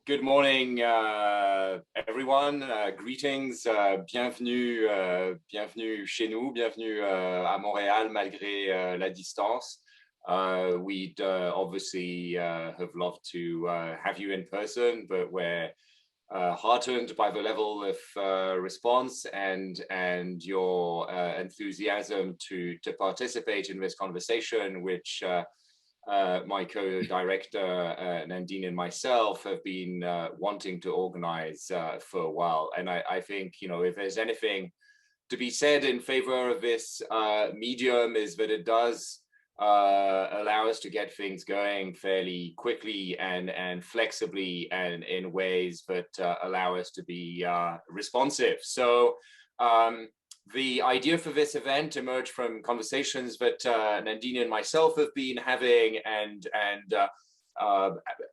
Good morning, everyone. Greetings. Bienvenue, bienvenue chez nous. Bienvenue à Montréal malgré la distance. We'd obviously have loved to have you in person, but we're heartened by the level of response and your enthusiasm to participate in this conversation, which my co-director Nandini and myself have been wanting to organize for a while. And I think, you know, if there's anything to be said in favor of this medium, is that it does allow us to get things going fairly quickly and flexibly and in ways that allow us to be responsive. So the idea for this event emerged from conversations that Nandini and myself have been having, and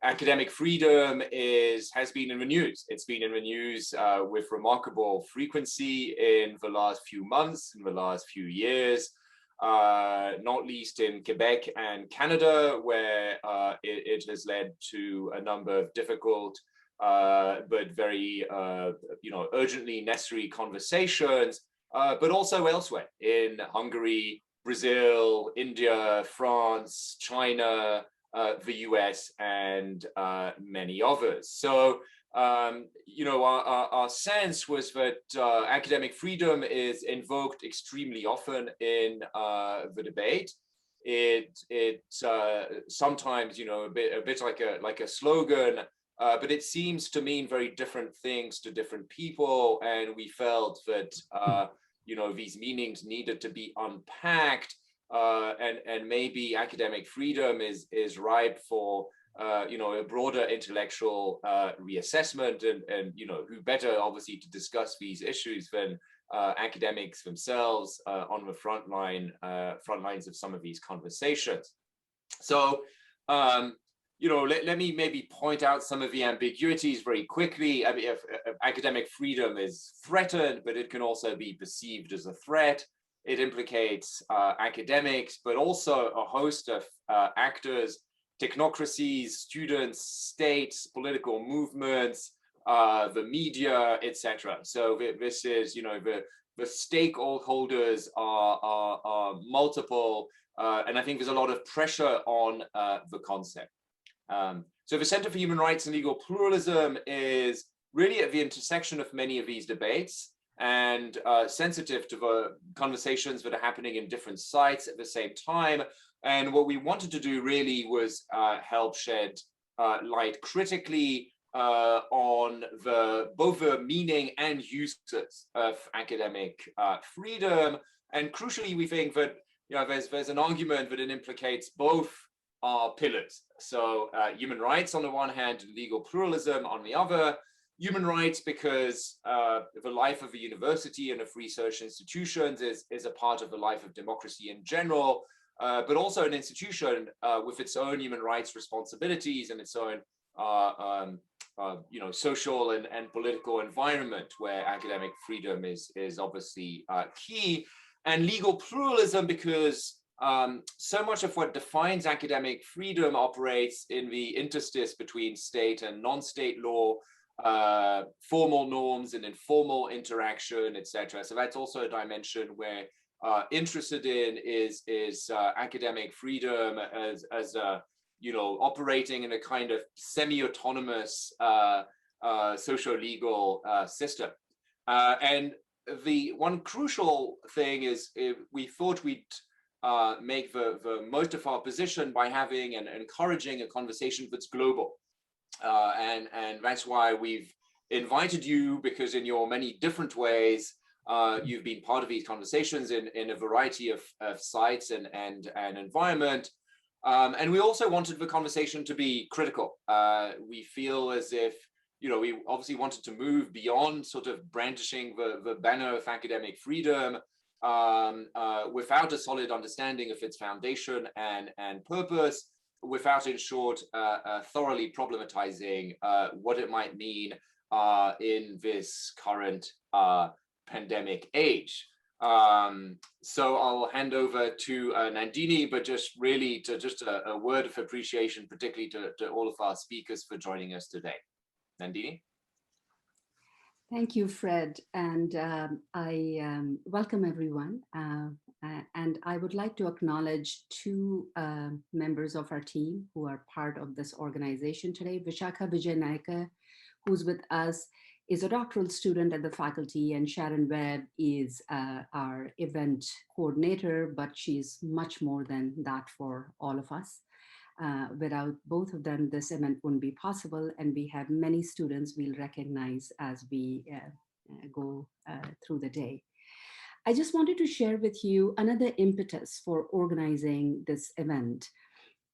academic freedom has been in the news. It's been in the news with remarkable frequency in the last few months, in the last few years, not least in Quebec and Canada, where it has led to a number of difficult but very urgently necessary conversations. But also elsewhere in Hungary, Brazil, India, France, China, the US, and many others. So, our sense was that academic freedom is invoked extremely often in the debate. It sometimes, a bit like a slogan, but it seems to mean very different things to different people, and we felt that these meanings needed to be unpacked, and maybe academic freedom is ripe for a broader intellectual reassessment, and who better obviously to discuss these issues than academics themselves on the front lines of some of these conversations. So let me maybe point out some of the ambiguities very quickly. I mean, if academic freedom is threatened, but it can also be perceived as a threat. It implicates academics, but also a host of actors, technocracies, students, states, political movements, the media, etc. So this is, the stakeholders are multiple, and I think there's a lot of pressure on the concept. So the Center for Human Rights and Legal Pluralism is really at the intersection of many of these debates and sensitive to the conversations that are happening in different sites at the same time. And what we wanted to do really was help shed light critically on both the meaning and uses of academic freedom. And crucially, we think that there's an argument that it implicates both are pillars. So human rights on the one hand, and legal pluralism on the other. Human rights because the life of a university and of research institutions is a part of the life of democracy in general, but also an institution with its own human rights responsibilities and its own social and political environment where academic freedom is obviously key. And legal pluralism because so much of what defines academic freedom operates in the interstice between state and non-state law, formal norms and informal interaction, etc. So that's also a dimension we're interested in is academic freedom as operating in a kind of semi-autonomous socio-legal system. And the one crucial thing is we thought we'd make the most of our position by having and encouraging a conversation that's global. And that's why we've invited you, because in your many different ways, you've been part of these conversations in a variety of sites and environment. And we also wanted the conversation to be critical. We feel as if, we obviously wanted to move beyond sort of brandishing the banner of academic freedom without a solid understanding of its foundation and purpose, without, in short, thoroughly problematizing what it might mean in this current pandemic age. So I'll hand over to Nandini, but just really to just a word of appreciation, particularly to all of our speakers for joining us today. Nandini? Thank you, Fred. And I welcome everyone. And I would like to acknowledge two members of our team who are part of this organization today. Vishakha Vijay, who's with us, is a doctoral student at the faculty, and Sharon Webb is our event coordinator, but she's much more than that for all of us. Without both of them, this event wouldn't be possible, and we have many students we'll recognize as we go through the day. I just wanted to share with you another impetus for organizing this event,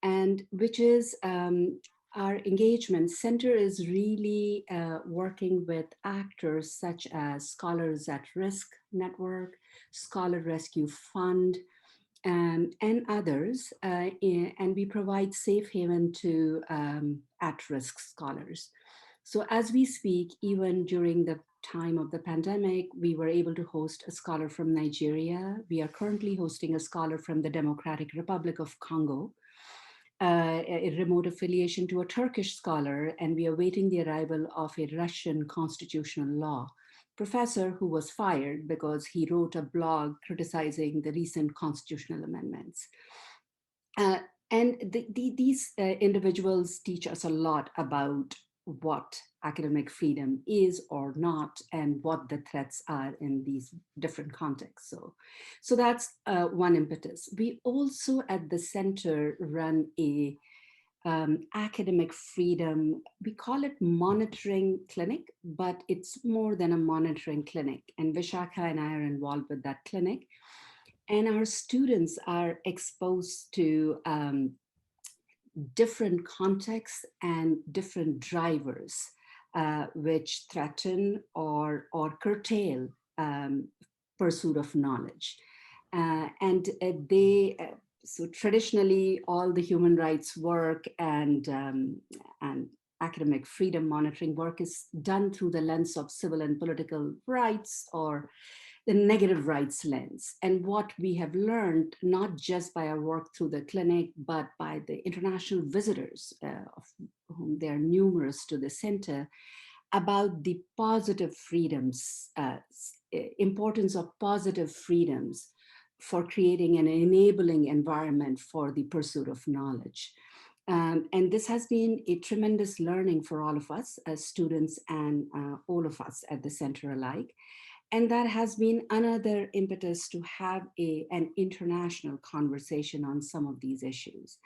and which is our engagement center is really working with actors such as Scholars at Risk Network, Scholar Rescue Fund, and others, and we provide safe haven to at-risk scholars. So as we speak, even during the time of the pandemic, we were able to host a scholar from Nigeria. We are currently hosting a scholar from the Democratic Republic of Congo, a remote affiliation to a Turkish scholar, and we are waiting the arrival of a Russian constitutional law professor who was fired because he wrote a blog criticizing the recent constitutional amendments. These individuals teach us a lot about what academic freedom is or not, and what the threats are in these different contexts. So that's one impetus. We also at the center run a academic freedom, we call it monitoring clinic, but it's more than a monitoring clinic. And Vishakha and I are involved with that clinic. And our students are exposed to different contexts and different drivers which threaten or curtail pursuit of knowledge. So traditionally, all the human rights work and academic freedom monitoring work is done through the lens of civil and political rights, or the negative rights lens. And what we have learned, not just by our work through the clinic, but by the international visitors, of whom there are numerous to the center, about the positive freedoms, importance of positive freedoms for creating an enabling environment for the pursuit of knowledge. And this has been a tremendous learning for all of us as students and all of us at the center alike. And that has been another impetus to have an international conversation on some of these issues.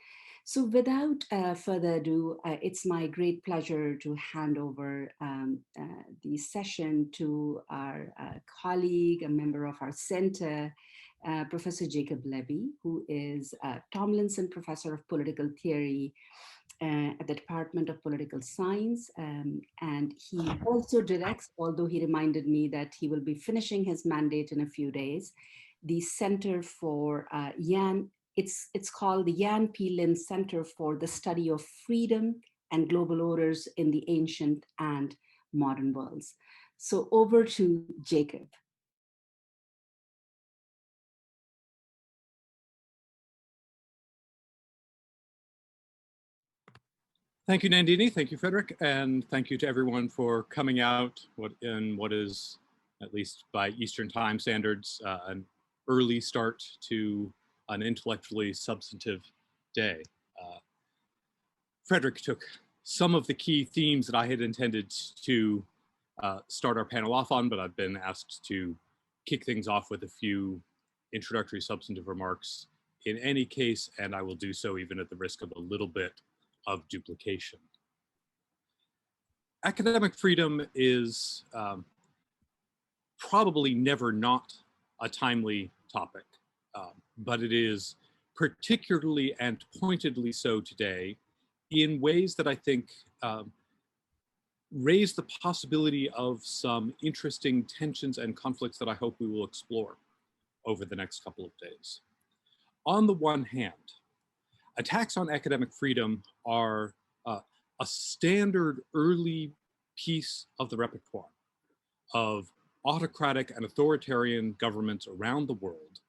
So without further ado, it's my great pleasure to hand over the session to our colleague, a member of our center, Professor Jacob Levy, who is Tomlinson Professor of Political Theory at the Department of Political Science. And he also directs, although he reminded me that he will be finishing his mandate in a few days, the Center for it's called the Yan P. Lin Center for the Study of Freedom and Global Orders in the Ancient and Modern Worlds. So over to Jacob. Thank you, Nandini. Thank you, Frédéric. And thank you to everyone for coming out in what is, at least by Eastern time standards, an early start to an intellectually substantive day. Frédéric took some of the key themes that I had intended to start our panel off on, but I've been asked to kick things off with a few introductory substantive remarks in any case, and I will do so even at the risk of a little bit of duplication. Academic freedom is probably never not a timely topic, but it is particularly and pointedly so today in ways that I think raise the possibility of some interesting tensions and conflicts that I hope we will explore over the next couple of days. On the one hand, attacks on academic freedom are a standard early piece of the repertoire of autocratic and authoritarian governments around the world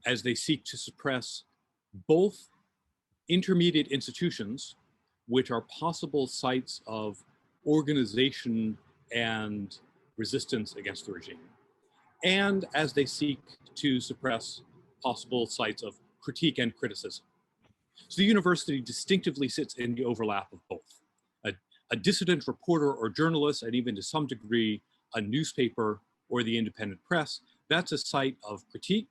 as they seek to suppress both intermediate institutions, which are possible sites of organization and resistance against the regime, and as they seek to suppress possible sites of critique and criticism. So the university distinctively sits in the overlap of both. A dissident reporter or journalist, and even to some degree, a newspaper or the independent press, that's a site of critique.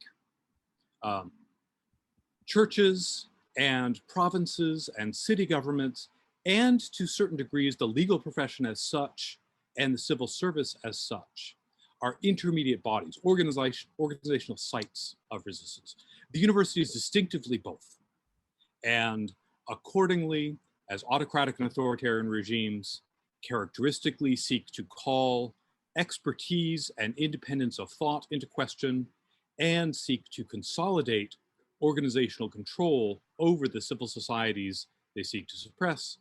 Churches and provinces and city governments, and to certain degrees, the legal profession as such and the civil service as such, are intermediate bodies, organizational sites of resistance. The university is distinctively both. And accordingly, as autocratic and authoritarian regimes characteristically seek to call expertise and independence of thought into question and seek to consolidate organizational control over the civil societies they seek to suppress,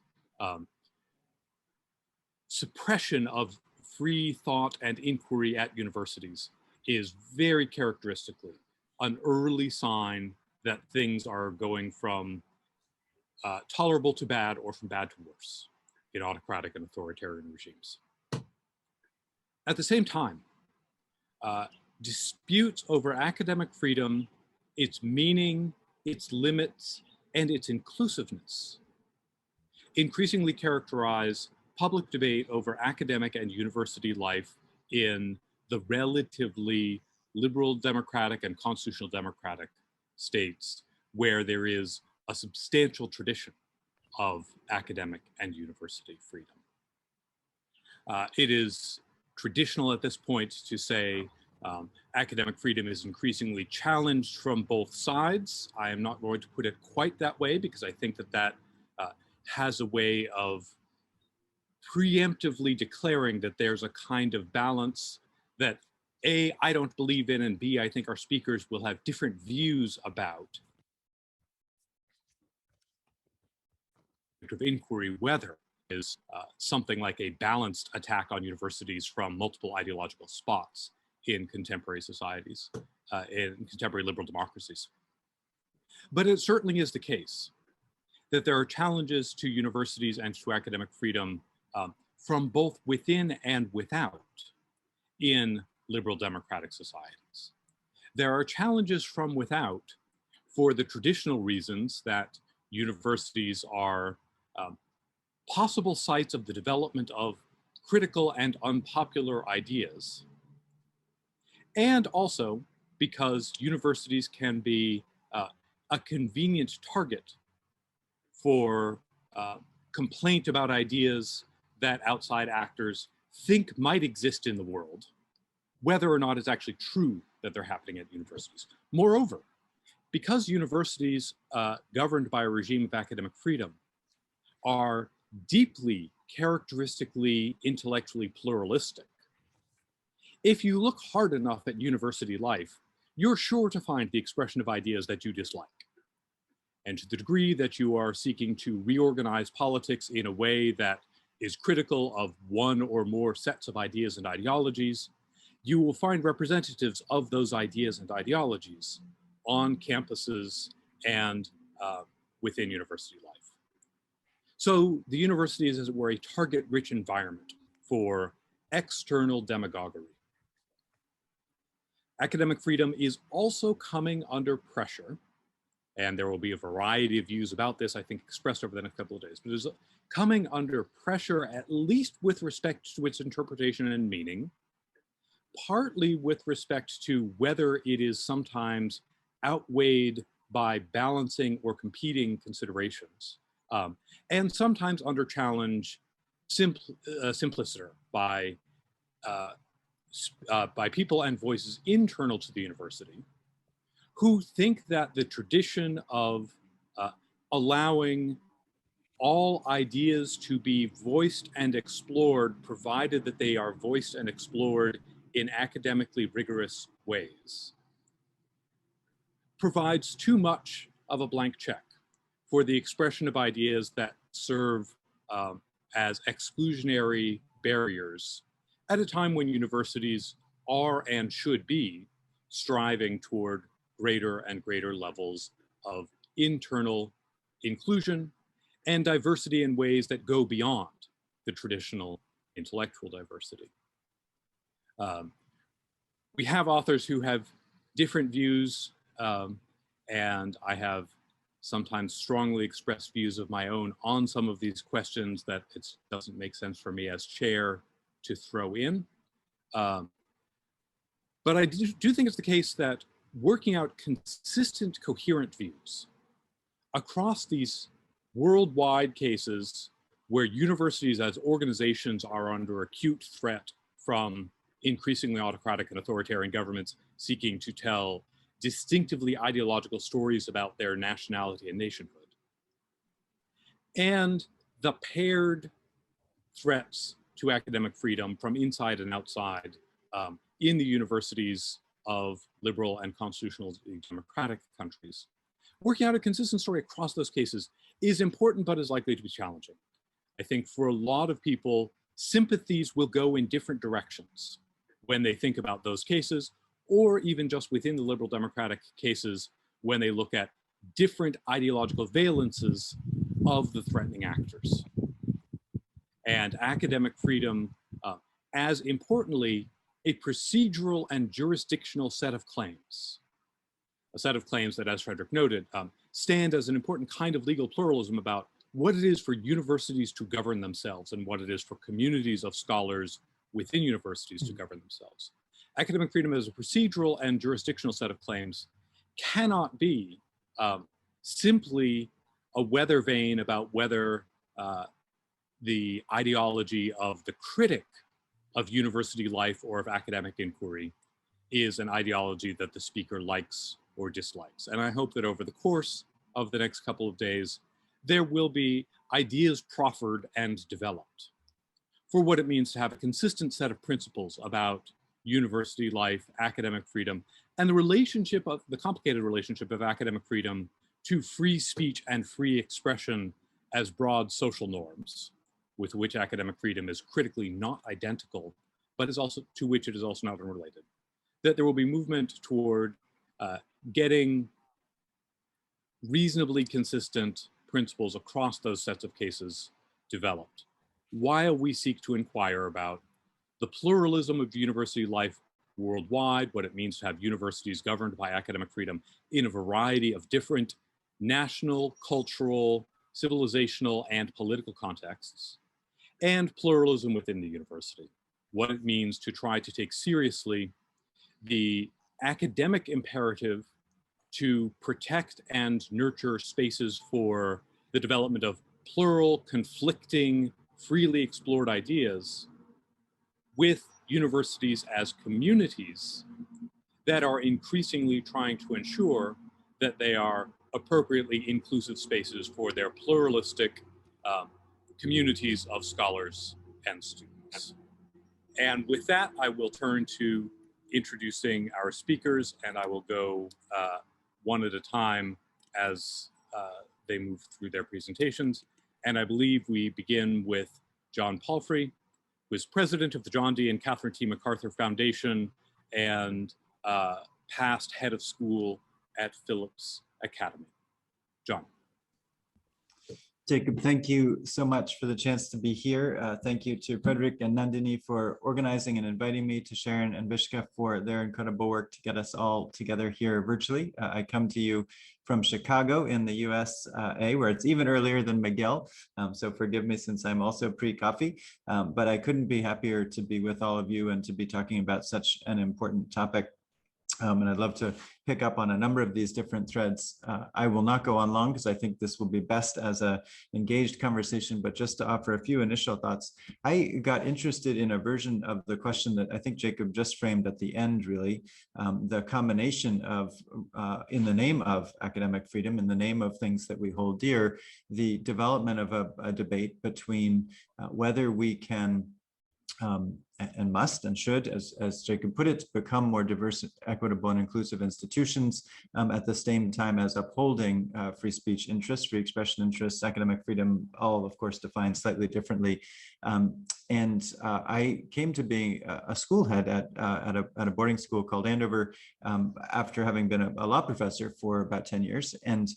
suppression of free thought and inquiry at universities is very characteristically an early sign that things are going from tolerable to bad or from bad to worse in autocratic and authoritarian regimes. At the same time, disputes over academic freedom, its meaning, its limits, and its inclusiveness increasingly characterize public debate over academic and university life in the relatively liberal democratic and constitutional democratic states where there is a substantial tradition of academic and university freedom. It is traditional at this point to say academic freedom is increasingly challenged from both sides. I am not going to put it quite that way because I think that that has a way of preemptively declaring that there's a kind of balance that A, I don't believe in, and B, I think our speakers will have different views about of inquiry, whether is something like a balanced attack on universities from multiple ideological spots in contemporary societies, in contemporary liberal democracies. But it certainly is the case that there are challenges to universities and to academic freedom from both within and without in liberal democratic societies. There are challenges from without for the traditional reasons that universities are possible sites of the development of critical and unpopular ideas, and also because universities can be a convenient target for complaint about ideas that outside actors think might exist in the world, whether or not it's actually true that they're happening at universities. Moreover, because universities governed by a regime of academic freedom are deeply characteristically intellectually pluralistic, if you look hard enough at university life, you're sure to find the expression of ideas that you dislike. And to the degree that you are seeking to reorganize politics in a way that is critical of one or more sets of ideas and ideologies, you will find representatives of those ideas and ideologies on campuses and within university life. So the university is, as it were, a target-rich environment for external demagoguery. Academic freedom is also coming under pressure, and there will be a variety of views about this, I think, expressed over the next couple of days, but it is coming under pressure, at least with respect to its interpretation and meaning, partly with respect to whether it is sometimes outweighed by balancing or competing considerations, and sometimes under challenge simpliciter by people and voices internal to the university who think that the tradition of allowing all ideas to be voiced and explored, provided that they are voiced and explored in academically rigorous ways, provides too much of a blank check for the expression of ideas that serve as exclusionary barriers at a time when universities are and should be striving toward greater and greater levels of internal inclusion and diversity in ways that go beyond the traditional intellectual diversity. We have authors who have different views, and I have sometimes strongly expressed views of my own on some of these questions that it doesn't make sense for me as chair to throw in. But I do think it's the case that working out consistent, coherent views across these worldwide cases where universities as organizations are under acute threat from increasingly autocratic and authoritarian governments seeking to tell distinctively ideological stories about their nationality and nationhood. And the paired threats to academic freedom from inside and outside in the universities of liberal and constitutional democratic countries. Working out a consistent story across those cases is important, but is likely to be challenging. I think for a lot of people, sympathies will go in different directions when they think about those cases, or even just within the liberal democratic cases when they look at different ideological valences of the threatening actors. And academic freedom, as importantly, a procedural and jurisdictional set of claims. A set of claims that, as Frédéric noted, stand as an important kind of legal pluralism about what it is for universities to govern themselves and what it is for communities of scholars within universities to govern themselves. Academic freedom as a procedural and jurisdictional set of claims cannot be simply a weather vane about whether the ideology of the critic of university life or of academic inquiry is an ideology that the speaker likes or dislikes. And I hope that over the course of the next couple of days, there will be ideas proffered and developed for what it means to have a consistent set of principles about university life, academic freedom, and the relationship of the complicated relationship of academic freedom to free speech and free expression as broad social norms, with which academic freedom is critically not identical, but is also to which it is also not unrelated. That there will be movement toward getting reasonably consistent principles across those sets of cases developed, while we seek to inquire about the pluralism of university life worldwide, what it means to have universities governed by academic freedom in a variety of different national, cultural, civilizational, and political contexts, and pluralism within the university, what it means to try to take seriously the academic imperative to protect and nurture spaces for the development of plural, conflicting, freely explored ideas with universities as communities that are increasingly trying to ensure that they are appropriately inclusive spaces for their pluralistic communities of scholars and students. And with that, I will turn to introducing our speakers, and I will go one at a time as they move through their presentations. And I believe we begin with John Palfrey, who is president of the John D. and Catherine T. MacArthur Foundation and past head of school at Phillips Academy. John. Jacob, thank you so much for the chance to be here. Thank you to Frédéric and Nandini for organizing and inviting me, to Sharon and Vishka for their incredible work to get us all together here virtually. I come to you from Chicago in the USA, where it's even earlier than McGill. So forgive me since I'm also pre-coffee, but I couldn't be happier to be with all of you and to be talking about such an important topic. And I'd love to pick up on a number of these different threads. I will not go on long because I think this will be best as an engaged conversation, but just to offer a few initial thoughts. I got interested in a version of the question that I think Jacob just framed at the end, really, the combination of, in the name of academic freedom, in the name of things that we hold dear, the development of a debate between whether we can and must and should, as Jacob put it, become more diverse, equitable, and inclusive institutions at the same time as upholding free speech interests, free expression interests, academic freedom, all of course defined slightly differently. And I came to being a school head at a boarding school called Andover after having been a law professor for about 10 years. And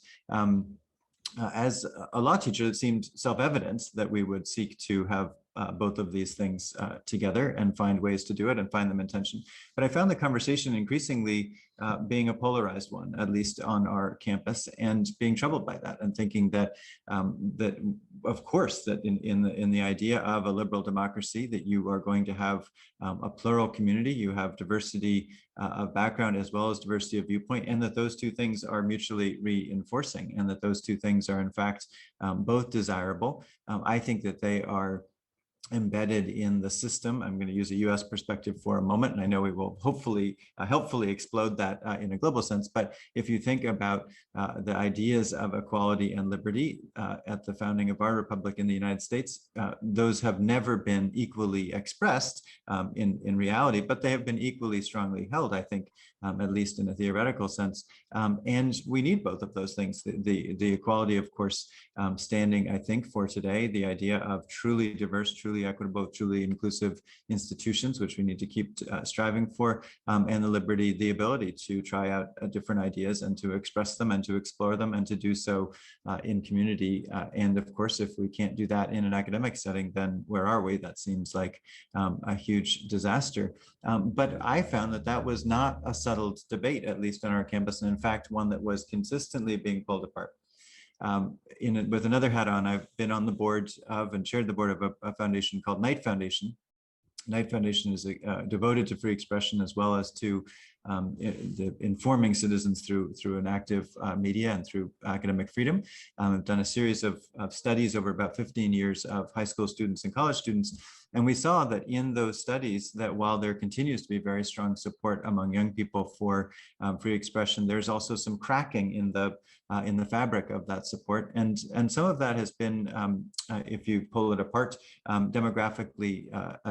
as a law teacher, it seemed self-evident that we would seek to have both of these things together and find ways to do it and find them in tension. But I found the conversation increasingly being a polarized one, at least on our campus, and being troubled by that, and thinking that that of course that in the idea of a liberal democracy, that you are going to have a plural community, you have diversity of background as well as diversity of viewpoint, and that those two things are mutually reinforcing, and that those two things are in fact both desirable. I think that they are embedded in the system. I'm going to use a US perspective for a moment, and I know we will hopefully helpfully explode that in a global sense. But if you think about the ideas of equality and liberty at the founding of our republic in the United States, those have never been equally expressed in reality, but they have been equally strongly held, I think, at least in a theoretical sense. And we need both of those things. The equality, of course, standing, I think, for today, the idea of truly diverse, truly equitable, truly inclusive institutions, which we need to keep striving for, and the liberty, the ability to try out different ideas and to express them and to explore them and to do so in community. And of course, if we can't do that in an academic setting, then where are we? That seems like a huge disaster. But I found that that was not a settled debate, at least on our campus, and in fact, one that was consistently being pulled apart. With another hat on, I've been on the board of and chaired the board of a foundation called Knight Foundation. Knight Foundation is devoted to free expression as well as to informing citizens through an active media and through academic freedom. I've done a series of studies over about 15 years of high school students and college students. And we saw that in those studies that while there continues to be very strong support among young people for free expression, there's also some cracking in the fabric of that support. And some of that has been, if you pull it apart, demographically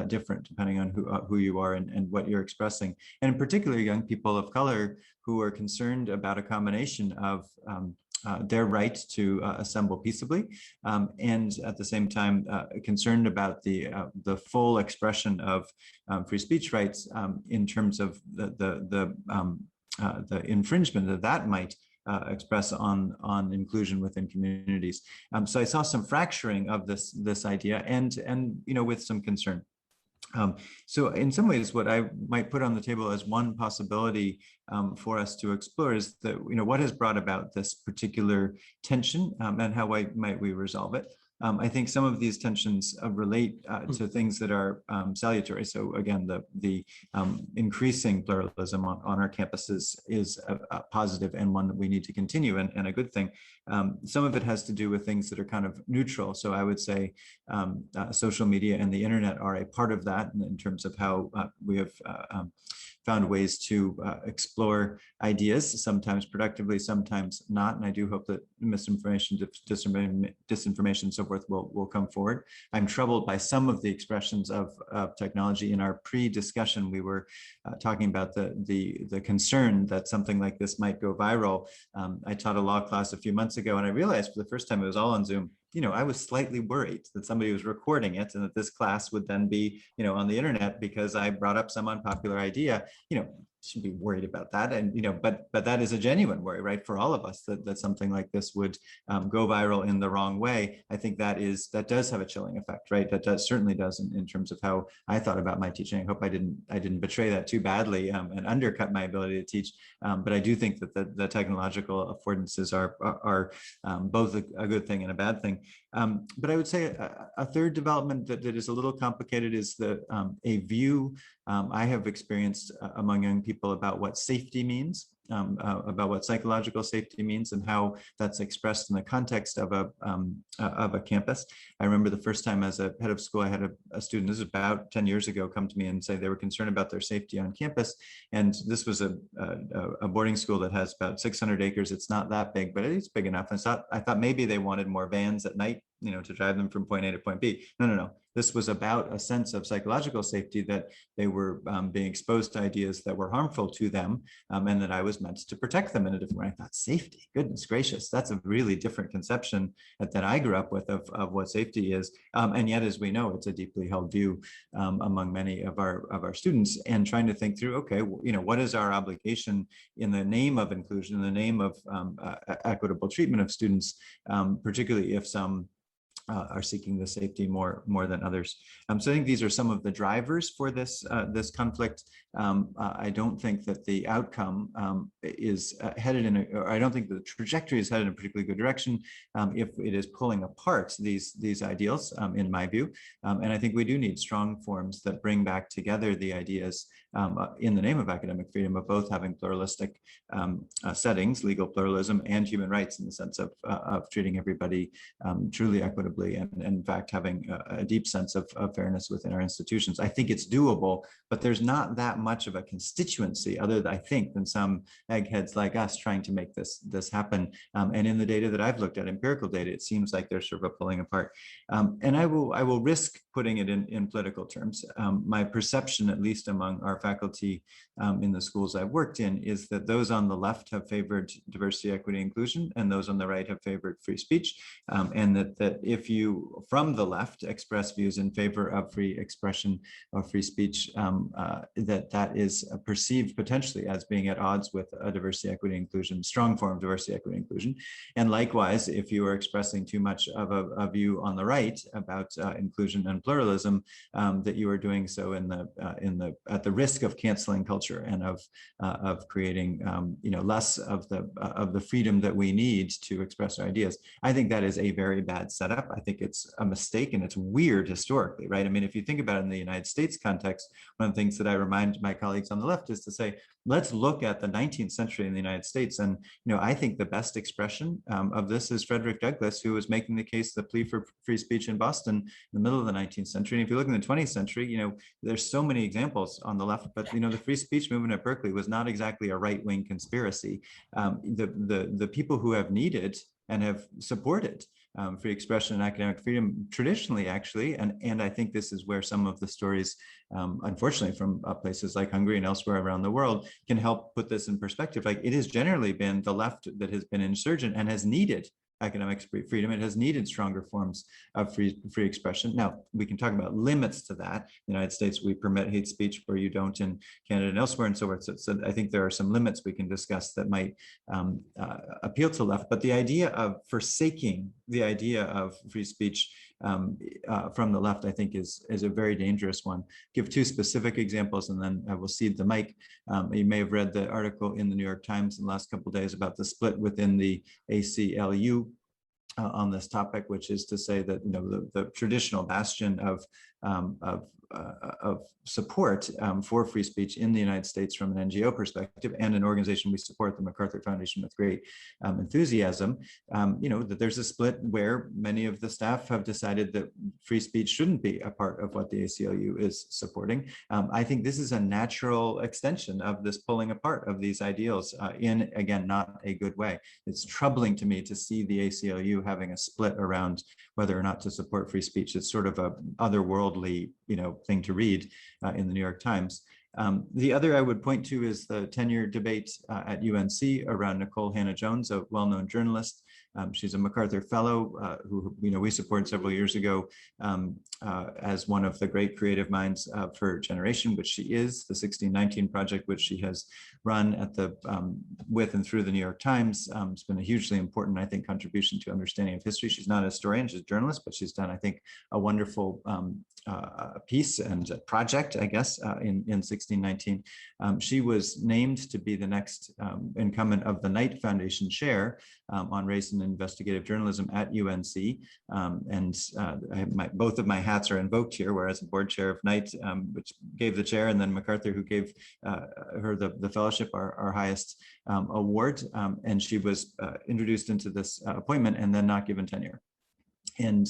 different, depending on who you are and what you're expressing. And in particular, young people of color who are concerned about a combination of their right to assemble peaceably, and at the same time concerned about the full expression of free speech rights in terms of the infringement that might express on inclusion within communities. So I saw some fracturing of this idea, and with some concern. So in some ways, what I might put on the table as one possibility for us to explore is that, what has brought about this particular tension and how might we resolve it? I think some of these tensions relate to things that are salutary. So again, the increasing pluralism on our campuses is a positive and one that we need to continue and a good thing. Some of it has to do with things that are kind of neutral. So I would say social media and the internet are a part of that in terms of how we have found ways to explore ideas, sometimes productively, sometimes not. And I do hope that misinformation, disinformation, and so forth will come forward. I'm troubled by some of the expressions of technology. In our pre-discussion, we were talking about the concern that something like this might go viral. I taught a law class a few months ago, and I realized for the first time it was all on Zoom. I was slightly worried that somebody was recording it and that this class would then be, on the internet because I brought up some unpopular idea. Shouldn't be worried about that. And, but that is a genuine worry, right? For all of us that something like this would go viral in the wrong way. I think that does have a chilling effect, right? That certainly does in terms of how I thought about my teaching. I hope I didn't betray that too badly and undercut my ability to teach. But I do think that the technological affordances are both a good thing and a bad thing. But I would say a third development that is a little complicated is a view I have experienced among young people about what safety means, about what psychological safety means and how that's expressed in the context of a campus. I remember the first time as a head of school, I had a student, this is about 10 years ago, come to me and say they were concerned about their safety on campus. And this was a boarding school that has about 600 acres. It's not that big, but it's big enough. And I thought maybe they wanted more vans at night, to drive them from point A to point B. No. This was about a sense of psychological safety, that they were being exposed to ideas that were harmful to them, and that I was meant to protect them in a different way. I thought, safety, goodness gracious, that's a really different conception that I grew up with of what safety is. And yet, as we know, it's a deeply held view among many of our students, and trying to think through, okay, what is our obligation in the name of inclusion, in the name of equitable treatment of students, particularly if some are seeking the safety more than others. So I think these are some of the drivers for this this conflict. I don't think that the outcome is headed in or I don't think the trajectory is headed in a particularly good direction if it is pulling apart these ideals, in my view. And I think we do need strong forms that bring back together the ideas in the name of academic freedom of both having pluralistic settings, legal pluralism, and human rights in the sense of treating everybody truly equitably and in fact having a deep sense of fairness within our institutions. I think it's doable, but there's not that much of a constituency other, I think, than some eggheads like us trying to make this happen. And in the data that I've looked at, empirical data, it seems like they're sort of pulling apart. And I will risk putting it in political terms. My perception, at least among our faculty in the schools I've worked in, is that those on the left have favored diversity, equity, inclusion, and those on the right have favored free speech. And that if you, from the left, express views in favor of free expression or free speech, that is perceived potentially as being at odds with a diversity, equity, inclusion, strong form of diversity, equity, inclusion. And likewise, if you are expressing too much of a view on the right about inclusion and pluralism, that you are doing so at the risk of canceling culture and of creating less of the freedom that we need to express our ideas. I think that is a very bad setup. I think it's a mistake and it's weird historically, right? I mean, if you think about it in the United States context, one of the things that I remind my colleagues on the left is to say, let's look at the 19th century in the United States. And, I think the best expression of this is Frederick Douglass, who was making the case, the plea for free speech in Boston in the middle of the 19th century. And if you look in the 20th century, there's so many examples on the left, but, the free speech movement at Berkeley was not exactly a right-wing conspiracy. The people who have needed and have supported free expression and academic freedom traditionally, actually, and I think this is where some of the stories, unfortunately, from places like Hungary and elsewhere around the world can help put this in perspective. Like, it has generally been the left that has been insurgent and has needed academic freedom. It has needed stronger forms of free expression. Now, we can talk about limits to that. In the United States, we permit hate speech where you don't in Canada and elsewhere and so forth. So I think there are some limits we can discuss that might appeal to the left. But the idea of forsaking the idea of free speech from the left, I think, is a very dangerous one. Give two specific examples, and then I will cede the mic. You may have read the article in the New York Times in the last couple of days about the split within the ACLU on this topic, which is to say that the traditional bastion of support for free speech in the United States from an NGO perspective, and an organization we support, the MacArthur Foundation, with great enthusiasm, that there's a split where many of the staff have decided that free speech shouldn't be a part of what the ACLU is supporting. I think this is a natural extension of this pulling apart of these ideals in, again, not a good way. It's troubling to me to see the ACLU having a split around whether or not to support free speech. It's sort of a otherworldly, thing to read in the New York Times. The other I would point to is the tenure debate at UNC around Nicole Hannah-Jones, a well-known journalist. She's a MacArthur Fellow who we supported several years ago as one of the great creative minds for generation, which she is. The 1619 Project, which she has run at the with and through the New York Times, has been a hugely important, I think, contribution to understanding of history. She's not a historian, she's a journalist, but she's done, I think, a wonderful piece and project, I guess, in 1619. She was named to be the next incumbent of the Knight Foundation chair on race and investigative journalism at UNC. Both of my hats are invoked here, whereas the board chair of Knight, which gave the chair, and then MacArthur, who gave her the fellowship, our highest award. And she was introduced into this appointment and then not given tenure. And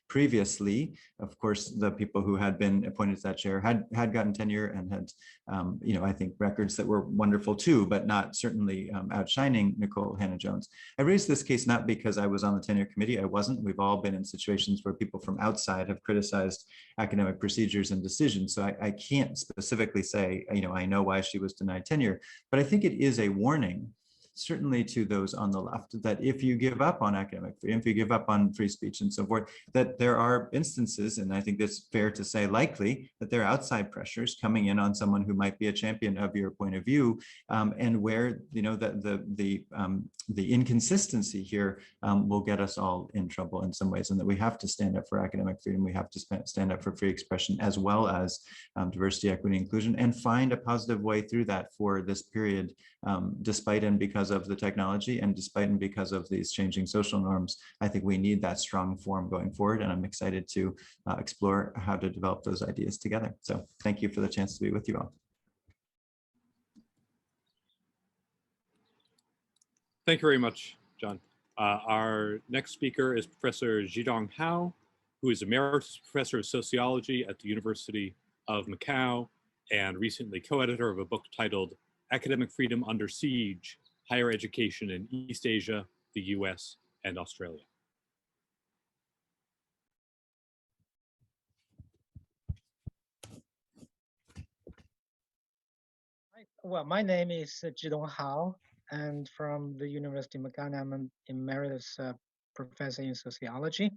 previously, of course, the people who had been appointed to that chair had gotten tenure and had, I think, records that were wonderful too, but not certainly outshining Nicole Hannah-Jones. I raised this case not because I was on the tenure committee. I wasn't. We've all been in situations where people from outside have criticized academic procedures and decisions. So I can't specifically say, I know why she was denied tenure, but I think it is a warning certainly to those on the left, that if you give up on academic freedom, if you give up on free speech and so forth, that there are instances, and I think that's fair to say likely, that there are outside pressures coming in on someone who might be a champion of your point of view, and where, you know, the inconsistency here will get us all in trouble in some ways, and that we have to stand up for academic freedom, we have to stand up for free expression, as well as diversity, equity, inclusion, and find a positive way through that for this period, despite and because of the technology, and despite and because of these changing social norms. I think we need that strong form going forward, and I'm excited to explore how to develop those ideas together. So thank you for the chance to be with you all. Thank you very much, John. Our next speaker is Professor Zhidong Hao, who is Emeritus Professor of Sociology at the University of Macau and recently co-editor of a book titled Academic Freedom Under Siege, Higher Education in East Asia, the US, and Australia. Well, my name is Zhidong Hao, and from the University of Macau, I'm an emeritus professor in sociology.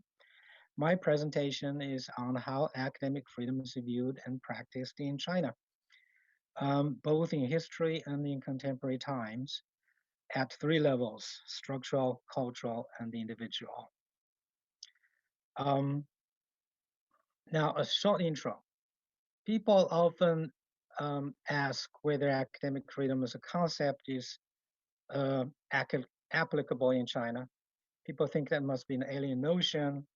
My presentation is on how academic freedom is viewed and practiced in China, both in history and in contemporary times, at three levels: structural, cultural, and individual. Now, a short intro. People often ask whether academic freedom as a concept is applicable in China. People think that must be an alien notion,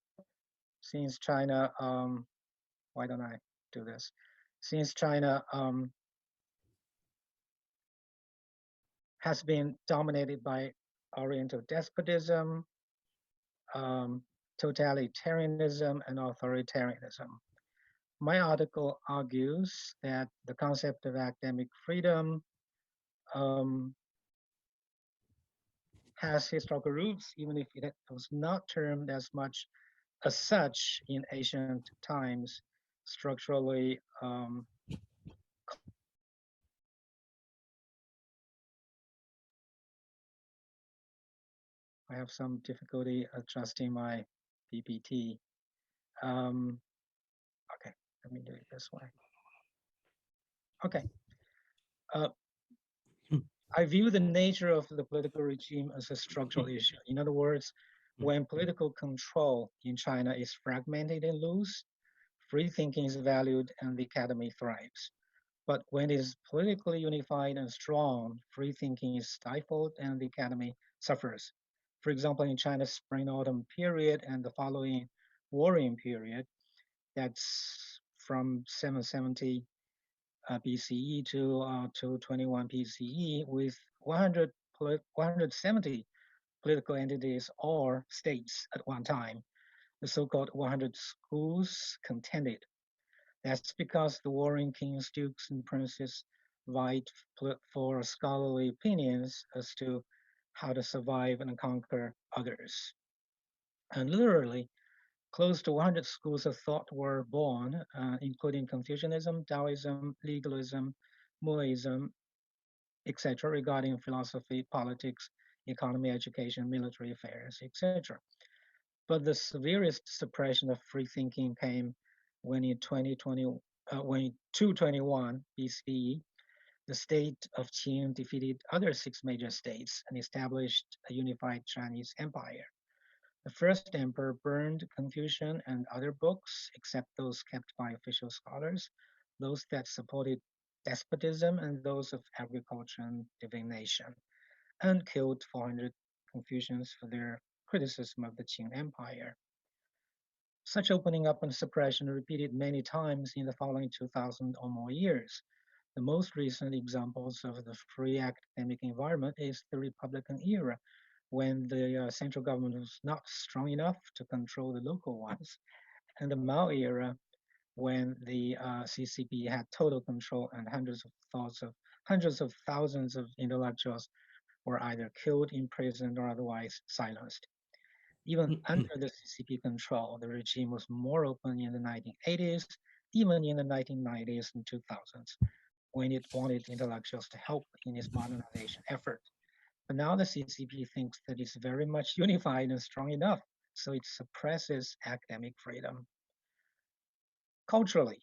since China, why don't I do this? Since China has been dominated by Oriental despotism, totalitarianism, and authoritarianism. My article argues that the concept of academic freedom has historical roots, even if it was not termed as much as such in ancient times. Structurally, I have some difficulty adjusting my PPT. Okay, let me do it this way. Okay. I view the nature of the political regime as a structural issue. In other words, when political control in China is fragmented and loose, free thinking is valued and the academy thrives. But when it is politically unified and strong, free thinking is stifled and the academy suffers. For example, in China's spring-autumn period and the following warring period, that's from 770 BCE to 221 BCE, with 170 political entities or states at one time. The so-called 100 schools contended. That's because the warring kings, dukes, and princes vied for scholarly opinions as to how to survive and conquer others. And literally, close to 100 schools of thought were born, including Confucianism, Taoism, legalism, Muism, etc., regarding philosophy, politics, economy, education, military affairs, etc. But the severest suppression of free thinking came when in 221 BCE, the state of Qin defeated other 6 major states and established a unified Chinese empire. The first emperor burned Confucian and other books, except those kept by official scholars, those that supported despotism and those of agriculture and divination, and killed 400 Confucians for their criticism of the Qing Empire. Such opening up and suppression repeated many times in the following 2,000 or more years. The most recent examples of the free academic environment is the Republican era, when the central government was not strong enough to control the local ones, and the Mao era, when the CCP had total control and hundreds of thousands of intellectuals were either killed, imprisoned, or otherwise silenced. Even under the CCP control, the regime was more open in the 1980s, even in the 1990s and 2000s, when it wanted intellectuals to help in its modernization effort. But now the CCP thinks that it's very much unified and strong enough, so it suppresses academic freedom. Culturally,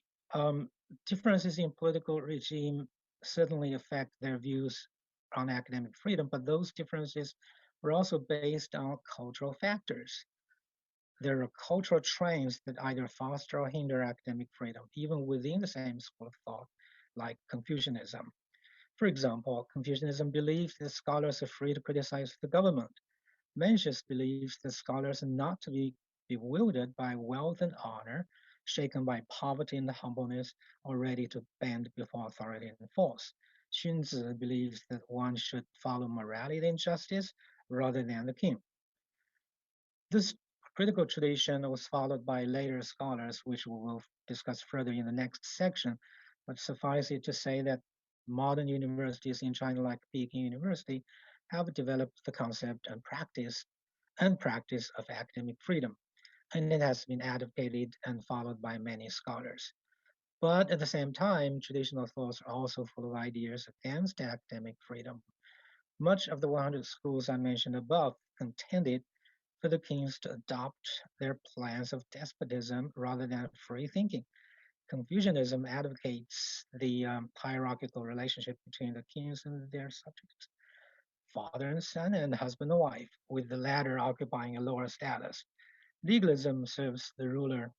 differences in political regime certainly affect their views on academic freedom, but those differences were also based on cultural factors. There are cultural trends that either foster or hinder academic freedom, even within the same school of thought, like Confucianism. For example, Confucianism believes that scholars are free to criticize the government. Mencius believes that scholars are not to be bewildered by wealth and honor, shaken by poverty and humbleness, or ready to bend before authority and force. Xunzi believes that one should follow morality and justice rather than the king. This critical tradition was followed by later scholars, which we will discuss further in the next section. But suffice it to say that modern universities in China, like Peking University, have developed the concept and practice of academic freedom, and it has been advocated and followed by many scholars. But at the same time, traditional thoughts are also full of ideas against academic freedom. Much of the 100 schools I mentioned above contended for the kings to adopt their plans of despotism rather than free thinking. Confucianism advocates the hierarchical relationship between the kings and their subjects, father and son, and husband and wife, with the latter occupying a lower status. Legalism serves the ruler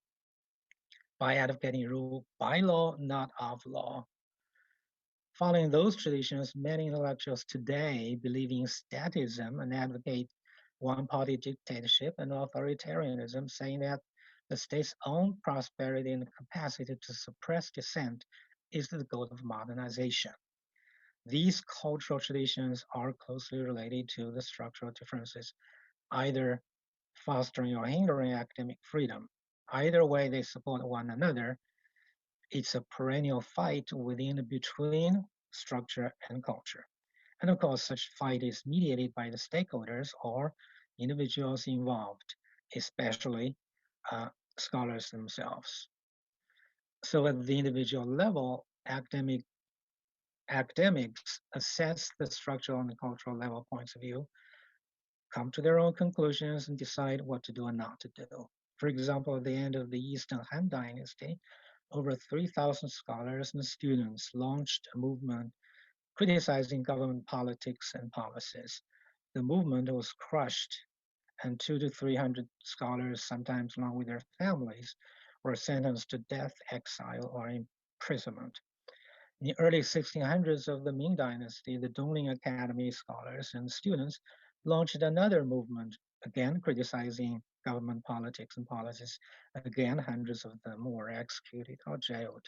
by advocating rule by law, not of law. Following those traditions, many intellectuals today believe in statism and advocate one-party dictatorship and authoritarianism, saying that the state's own prosperity and capacity to suppress dissent is the goal of modernization. These cultural traditions are closely related to the structural differences, either fostering or hindering academic freedom. Either way, they support one another. It's a perennial fight within and between structure and culture. And of course, such fight is mediated by the stakeholders or individuals involved, especially scholars themselves. So at the individual level, academics assess the structural and cultural level points of view, come to their own conclusions, and decide what to do and not to do. For example, at the end of the Eastern Han Dynasty, over 3,000 scholars and students launched a movement criticizing government politics and policies. The movement was crushed, and 200 to 300 scholars, sometimes along with their families, were sentenced to death, exile, or imprisonment. In the early 1600s of the Ming Dynasty, the Dongling Academy scholars and students launched another movement, again criticizing government politics and policies. Again, hundreds of them were executed or jailed.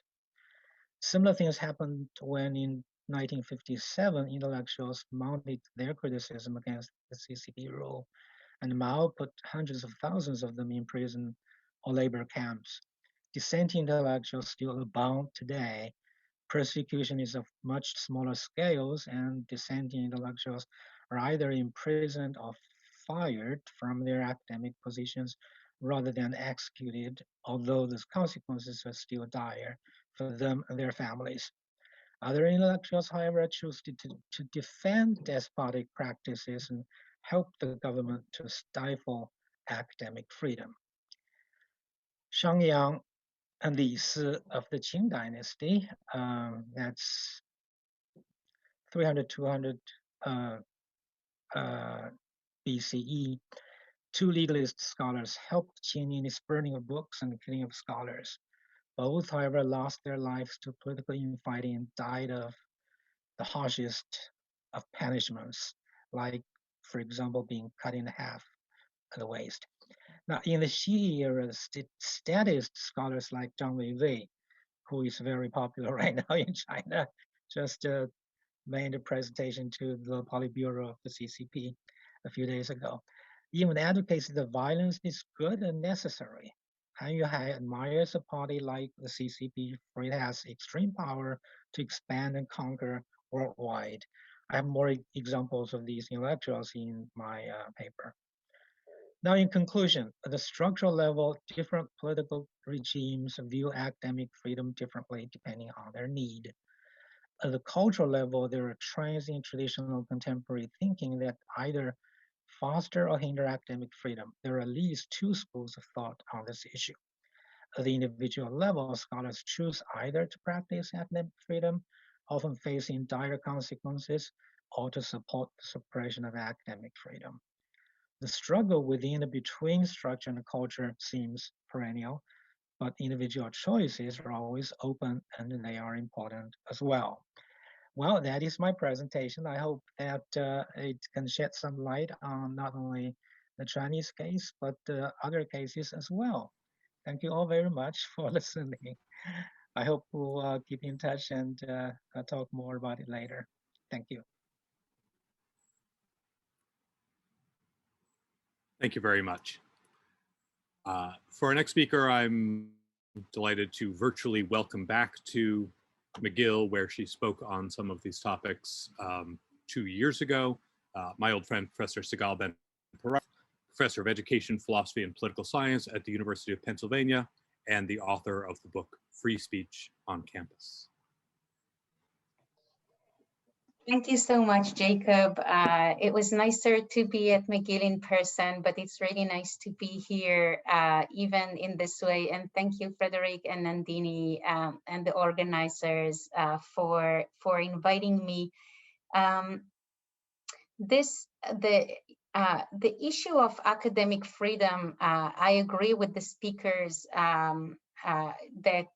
Similar things happened when in 1957, intellectuals mounted their criticism against the CCP rule, and Mao put hundreds of thousands of them in prison or labor camps. Dissenting intellectuals still abound today. Persecution is of much smaller scales, and dissenting intellectuals are either imprisoned or fired from their academic positions rather than executed, although the consequences are still dire for them and their families. Other intellectuals, however, choose to defend despotic practices and help the government to stifle academic freedom. Shangyang and Li Si of the Qing Dynasty, that's 300, 200 BCE, two legalist scholars helped Qin in its burning of books and the killing of scholars. Both, however, lost their lives to political infighting and died of the harshest of punishments, like, for example, being cut in half at the waist. Now, in the Xi era, statist scholars like Zhang Weiwei, who is very popular right now in China, just made a presentation to the Politburo of the CCP a few days ago, even advocates that violence is good and necessary. Han Yuhai admires a party like the CCP, for it has extreme power to expand and conquer worldwide. I have more examples of these intellectuals in my paper. Now, in conclusion, at the structural level, different political regimes view academic freedom differently depending on their need. At the cultural level, there are trends in traditional contemporary thinking that either foster or hinder academic freedom. There are at least two schools of thought on this issue. At the individual level, scholars choose either to practice academic freedom, often facing dire consequences, or to support the suppression of academic freedom. The struggle within and between structure and culture seems perennial, but individual choices are always open and they are important as well. Well, that is my presentation. I hope that it can shed some light on not only the Chinese case, but other cases as well. Thank you all very much for listening. I hope we'll keep in touch and talk more about it later. Thank you. Thank you very much. For our next speaker, I'm delighted to virtually welcome back to McGill, where she spoke on some of these topics 2 years ago. My old friend, Professor Sigal Ben-Porath, Professor of Education, Philosophy, and Political Science at the University of Pennsylvania, and the author of the book, Free Speech on Campus. Thank you so much, Jacob. It was nicer to be at McGill in person, but it's really nice to be here, even in this way. And thank you, Frédéric and Nandini, and the organizers for inviting me. The issue of academic freedom, I agree with the speakers that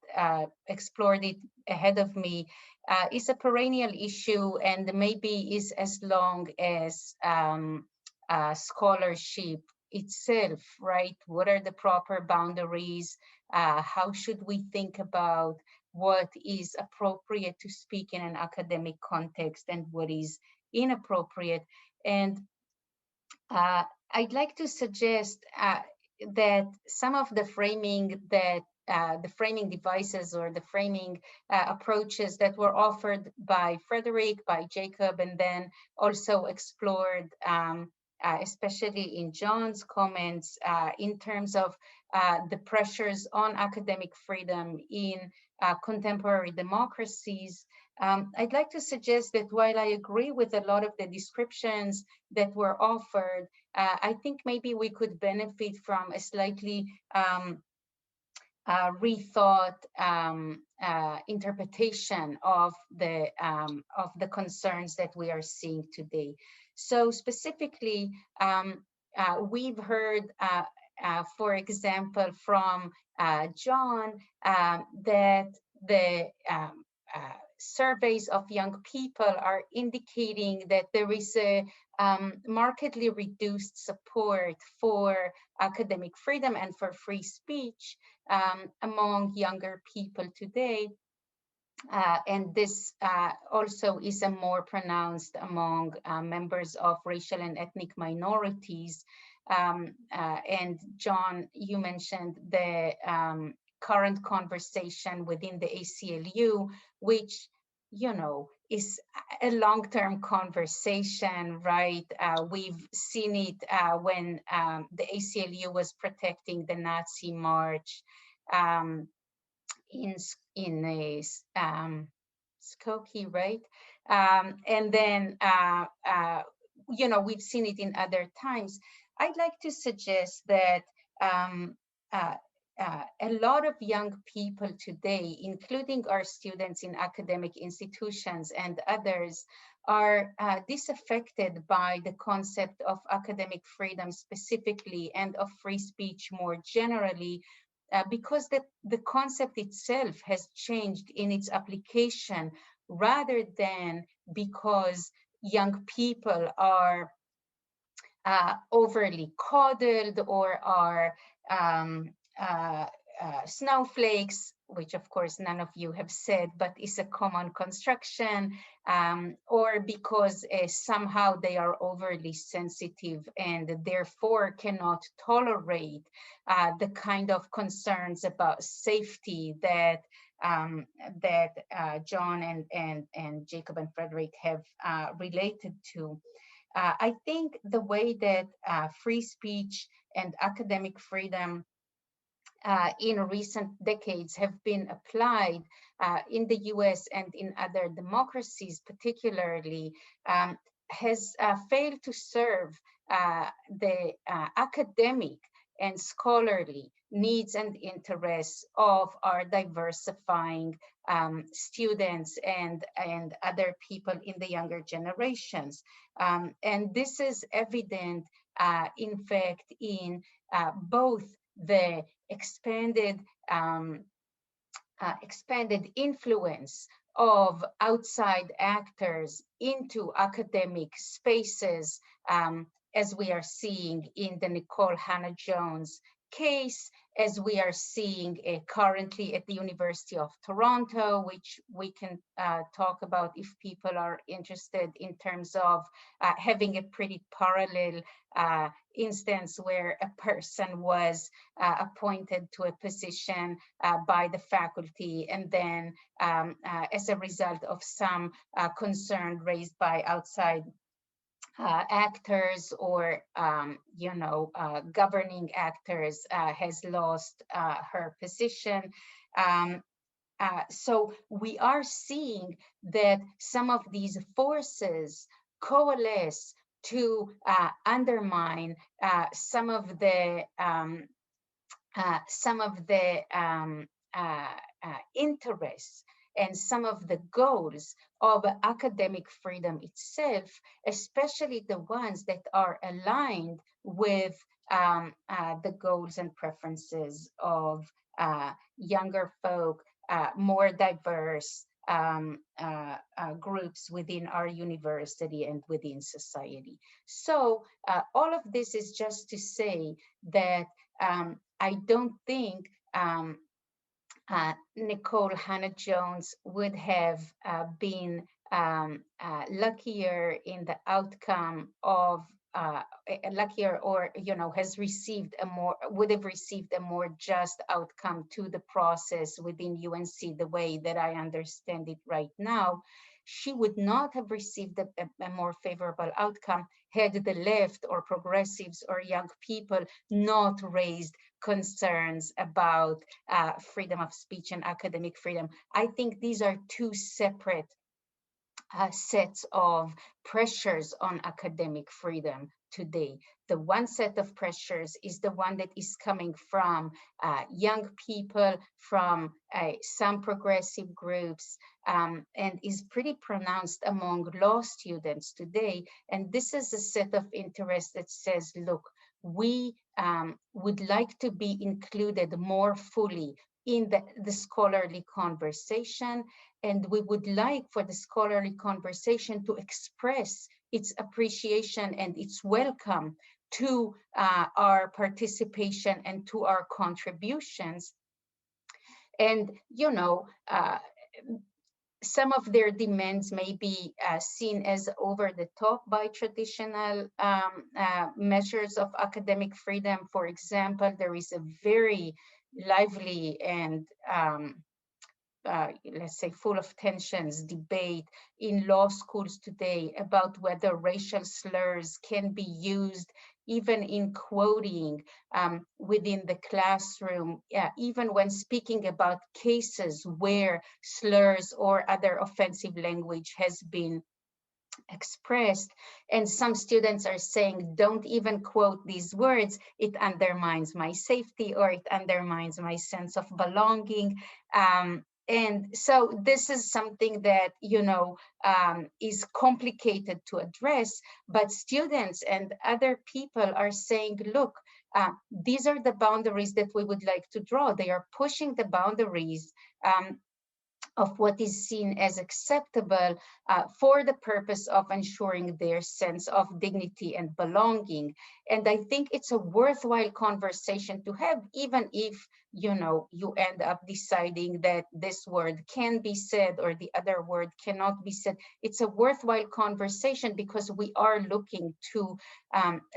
explored it ahead of me, is a perennial issue and maybe is as long as scholarship itself, right? What are the proper boundaries? How should we think about what is appropriate to speak in an academic context and what is inappropriate? And I'd like to suggest that some of the framing that the framing devices or the framing approaches that were offered by Frédéric, by Jacob, and then also explored, especially in John's comments, in terms of the pressures on academic freedom in contemporary democracies. I'd like to suggest that while I agree with a lot of the descriptions that were offered, I think maybe we could benefit from a slightly rethought interpretation of the concerns that we are seeing today. So specifically, we've heard, for example, from John, that the surveys of young people are indicating that there is a markedly reduced support for academic freedom and for free speech among younger people today. And this also is a more pronounced among members of racial and ethnic minorities. And John, you mentioned the current conversation within the ACLU, which, you know, is a long-term conversation, right? We've seen it when the ACLU was protecting the Nazi march in Skokie, right? And then, you know, we've seen it in other times. I'd like to suggest that a lot of young people today, including our students in academic institutions and others, are disaffected by the concept of academic freedom specifically and of free speech more generally, because the concept itself has changed in its application, rather than because young people are overly coddled or are snowflakes, which of course none of you have said, but is a common construction, or because somehow they are overly sensitive and therefore cannot tolerate the kind of concerns about safety that John and Jacob and Frédéric have related to. I think the way that free speech and academic freedom in recent decades have been applied in the US and in other democracies particularly, has failed to serve the academic and scholarly needs and interests of our diversifying students and other people in the younger generations. And this is evident, in fact, in both the expanded influence of outside actors into academic spaces, as we are seeing in the Nikole Hannah-Jones case, as we are seeing currently at the University of Toronto, which we can talk about if people are interested, in terms of having a pretty parallel instance where a person was appointed to a position by the faculty, and then as a result of some concern raised by outside actors or governing actors, has lost her position. So we are seeing that some of these forces coalesce to undermine some of the interests and some of the goals of academic freedom itself, especially the ones that are aligned with the goals and preferences of younger folk, more diverse groups within our university and within society. So all of this is just to say that I don't think Nikole Hannah-Jones would have been luckier in the outcome of luckier, or has received would have received a more just outcome to the process within UNC the way that I understand it right now. She would not have received a more favorable outcome had the left or progressives or young people not raised concerns about freedom of speech and academic freedom. I think these are two separate sets of pressures on academic freedom today. The one set of pressures is the one that is coming from young people, from some progressive groups, and is pretty pronounced among law students today. And this is a set of interest that says, look, we would like to be included more fully in the scholarly conversation, and we would like for the scholarly conversation to express its appreciation and its welcome to our participation and to our contributions. And, some of their demands may be seen as over the top by traditional measures of academic freedom. For example, there is a very lively and let's say full of tensions debate in law schools today about whether racial slurs can be used even in quoting within the classroom, even when speaking about cases where slurs or other offensive language has been expressed. And some students are saying, don't even quote these words, it undermines my safety, or it undermines my sense of belonging. And so this is something that, is complicated to address, but students and other people are saying, look, these are the boundaries that we would like to draw. They are pushing the boundaries of what is seen as acceptable for the purpose of ensuring their sense of dignity and belonging. And I think it's a worthwhile conversation to have, even if, you end up deciding that this word can be said or the other word cannot be said. It's a worthwhile conversation because we are looking to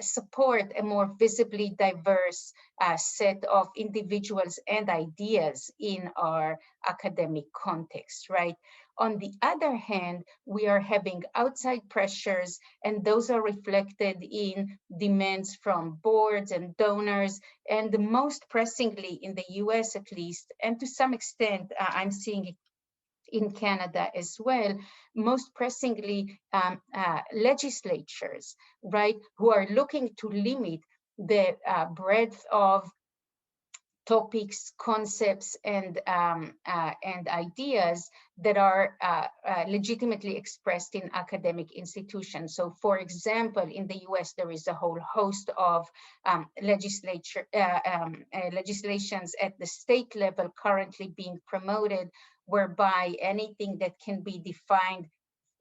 support a more visibly diverse set of individuals and ideas in our academic context, right? On the other hand, we are having outside pressures, and those are reflected in demands from boards and donors, and most pressingly in the US at least, and to some extent, I'm seeing it in Canada as well, most pressingly legislatures, right, who are looking to limit the breadth of topics, concepts, and ideas that are legitimately expressed in academic institutions. So, for example, in the US, there is a whole host of legislations at the state level currently being promoted, whereby anything that can be defined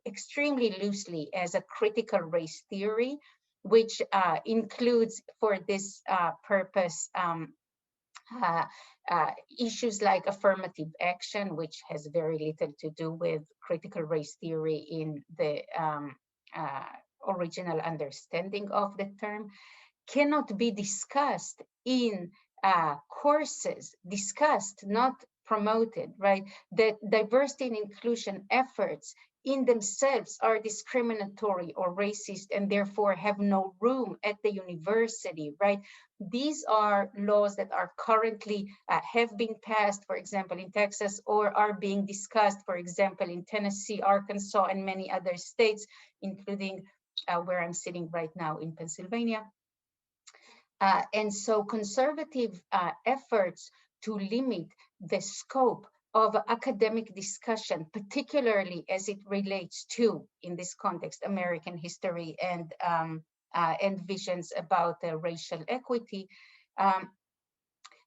extremely loosely as a critical race theory, which includes for this purpose issues like affirmative action, which has very little to do with critical race theory in the original understanding of the term, cannot be discussed in courses, discussed, not promoted, right? That diversity and inclusion efforts in themselves are discriminatory or racist and therefore have no room at the university, right? These are laws that are currently have been passed, for example, in Texas, or are being discussed, for example, in Tennessee, Arkansas, and many other states, including where I'm sitting right now in Pennsylvania. And so conservative efforts to limit the scope of academic discussion, particularly as it relates to, in this context, American history and visions about racial equity.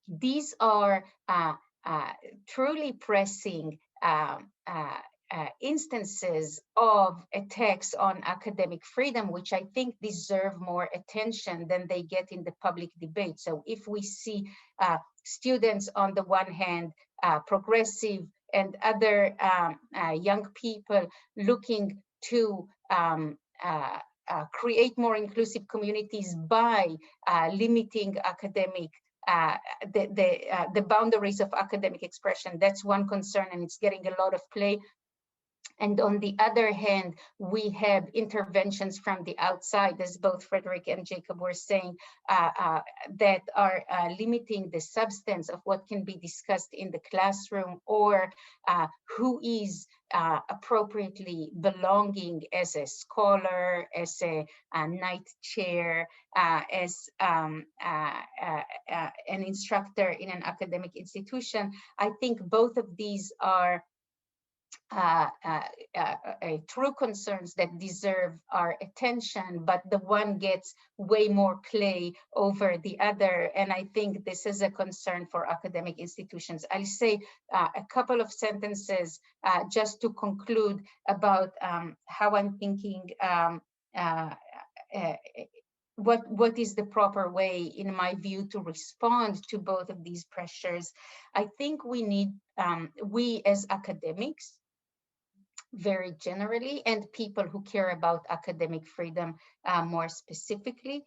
These are truly pressing instances of attacks on academic freedom, which I think deserve more attention than they get in the public debate. So if we see students on the one hand, progressive and other young people looking to create more inclusive communities by limiting academic the boundaries of academic expression, that's one concern, and it's getting a lot of play. And on the other hand, we have interventions from the outside, as both Frédéric and Jacob were saying, that are limiting the substance of what can be discussed in the classroom, or who is appropriately belonging as a scholar, as a knight chair, as an instructor in an academic institution. I think both of these are true concerns that deserve our attention, but the one gets way more play over the other. And I think this is a concern for academic institutions. I'll say a couple of sentences just to conclude about how I'm thinking what is the proper way, in my view, to respond to both of these pressures. I think we need, we as academics, very generally, and people who care about academic freedom more specifically,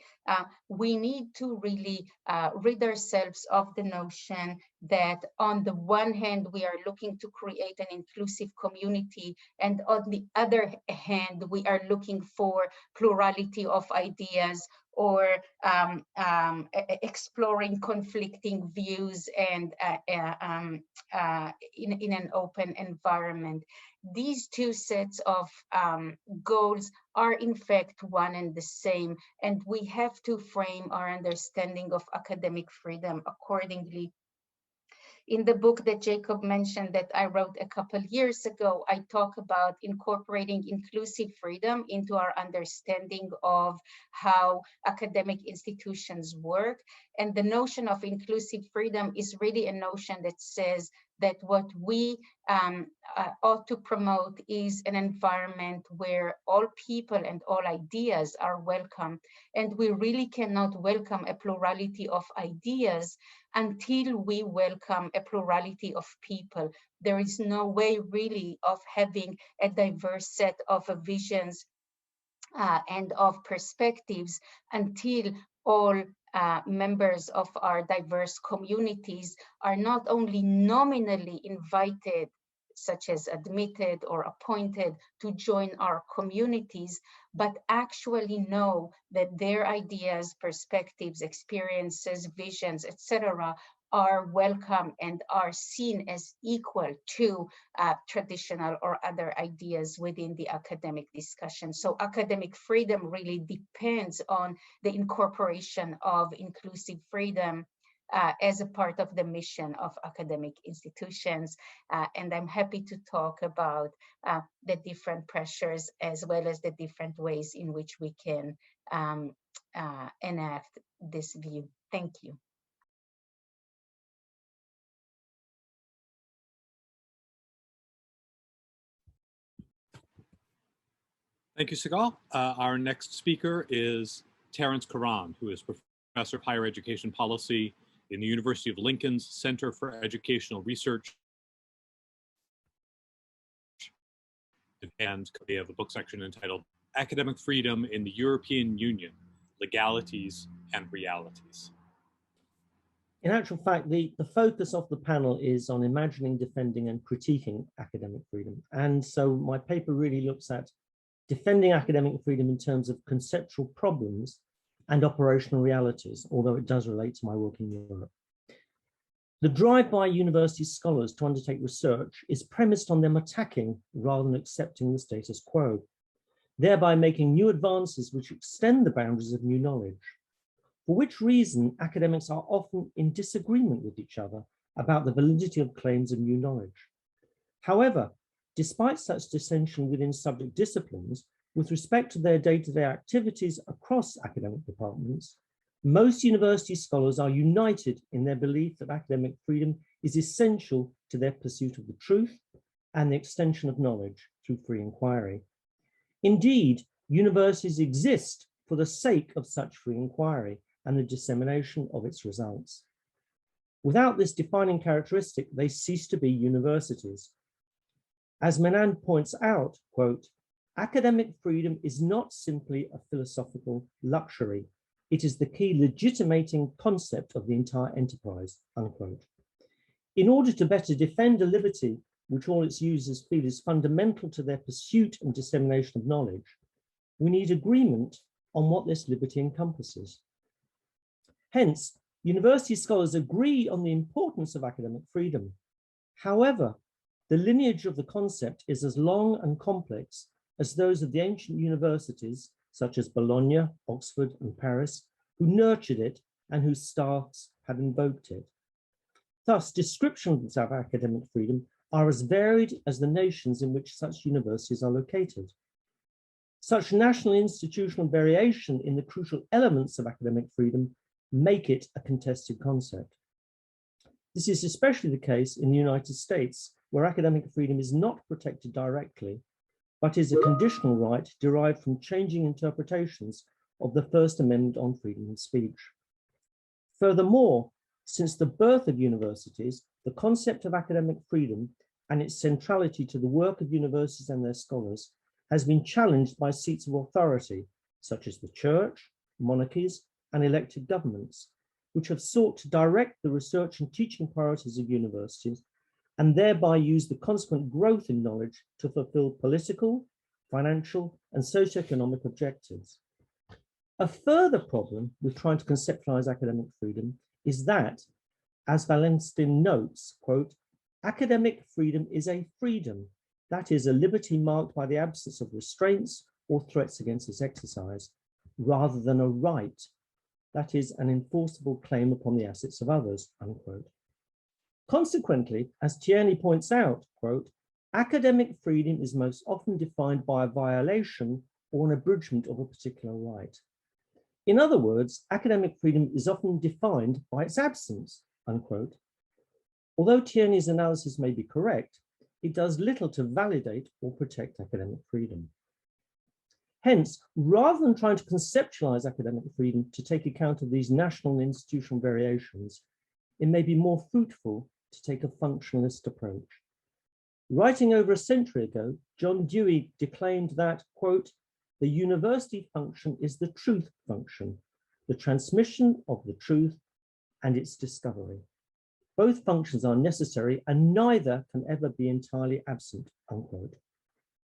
we need to really rid ourselves of the notion that on the one hand, we are looking to create an inclusive community, and on the other hand, we are looking for plurality of ideas, or exploring conflicting views and in an open environment. These two sets of goals are in fact one and the same, and we have to frame our understanding of academic freedom accordingly. In the book that Jacob mentioned that I wrote a couple years ago, I talk about incorporating inclusive freedom into our understanding of how academic institutions work. And the notion of inclusive freedom is really a notion that says that what we ought to promote is an environment where all people and all ideas are welcome. And we really cannot welcome a plurality of ideas until we welcome a plurality of people. There is no way really of having a diverse set of visions and of perspectives until all members of our diverse communities are not only nominally invited such as admitted or appointed to join our communities, but actually know that their ideas, perspectives, experiences, visions, etc., are welcome and are seen as equal to traditional or other ideas within the academic discussion. So academic freedom really depends on the incorporation of inclusive freedom as a part of the mission of academic institutions. And I'm happy to talk about the different pressures as well as the different ways in which we can enact this view. Thank you. Thank you, Sigal. Our next speaker is Terence Karran, who is Professor of Higher Education Policy in the University of Lincoln's Center for Educational Research. And they have a book section entitled Academic Freedom in the European Union, Legalities and Realities. In actual fact, the focus of the panel is on imagining, defending, and critiquing academic freedom. And so my paper really looks at defending academic freedom in terms of conceptual problems and operational realities, although it does relate to my work in Europe. The drive by university scholars to undertake research is premised on them attacking rather than accepting the status quo, thereby making new advances which extend the boundaries of new knowledge. For which reason, academics are often in disagreement with each other about the validity of claims of new knowledge. However, despite such dissension within subject disciplines, with respect to their day-to-day activities across academic departments, most university scholars are united in their belief that academic freedom is essential to their pursuit of the truth and the extension of knowledge through free inquiry. Indeed, universities exist for the sake of such free inquiry and the dissemination of its results. Without this defining characteristic, they cease to be universities. As Menand points out, quote, academic freedom is not simply a philosophical luxury. It is the key legitimating concept of the entire enterprise, unquote. In order to better defend a liberty which all its users feel is fundamental to their pursuit and dissemination of knowledge, we need agreement on what this liberty encompasses. Hence, university scholars agree on the importance of academic freedom. However, the lineage of the concept is as long and complex as those of the ancient universities, such as Bologna, Oxford, and Paris, who nurtured it and whose staffs have invoked it. Thus, descriptions of academic freedom are as varied as the nations in which such universities are located. Such national institutional variation in the crucial elements of academic freedom make it a contested concept. This is especially the case in the United States, where academic freedom is not protected directly, but is a conditional right derived from changing interpretations of the First Amendment on freedom of speech. Furthermore, since the birth of universities, the concept of academic freedom and its centrality to the work of universities and their scholars has been challenged by seats of authority, such as the church, monarchies, and elected governments, which have sought to direct the research and teaching priorities of universities and thereby use the consequent growth in knowledge to fulfill political, financial, and socioeconomic objectives. A further problem with trying to conceptualize academic freedom is that, as Wallenstein notes, quote, academic freedom is a freedom, that is a liberty marked by the absence of restraints or threats against its exercise, rather than a right, that is an enforceable claim upon the assets of others, unquote. Consequently, as Tierney points out, quote, academic freedom is most often defined by a violation or an abridgment of a particular right. In other words, academic freedom is often defined by its absence, unquote. Although Tierney's analysis may be correct, it does little to validate or protect academic freedom. Hence, rather than trying to conceptualize academic freedom to take account of these national and institutional variations, it may be more fruitful to take a functionalist approach. Writing over a century ago, John Dewey declaimed that, quote, the university function is the truth function, the transmission of the truth and its discovery. Both functions are necessary and neither can ever be entirely absent, unquote.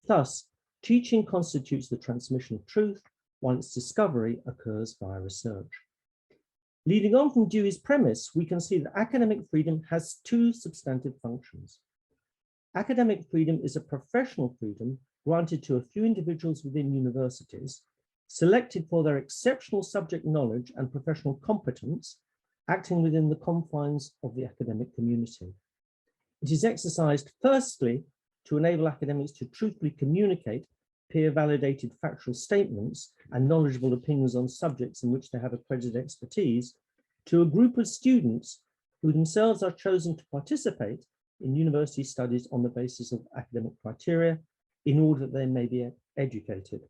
Thus, teaching constitutes the transmission of truth, while its discovery occurs via research. Leading on from Dewey's premise, we can see that academic freedom has two substantive functions. Academic freedom is a professional freedom granted to a few individuals within universities, selected for their exceptional subject knowledge and professional competence, acting within the confines of the academic community. It is exercised firstly to enable academics to truthfully communicate peer-validated factual statements and knowledgeable opinions on subjects in which they have accredited expertise to a group of students who themselves are chosen to participate in university studies on the basis of academic criteria in order that they may be educated.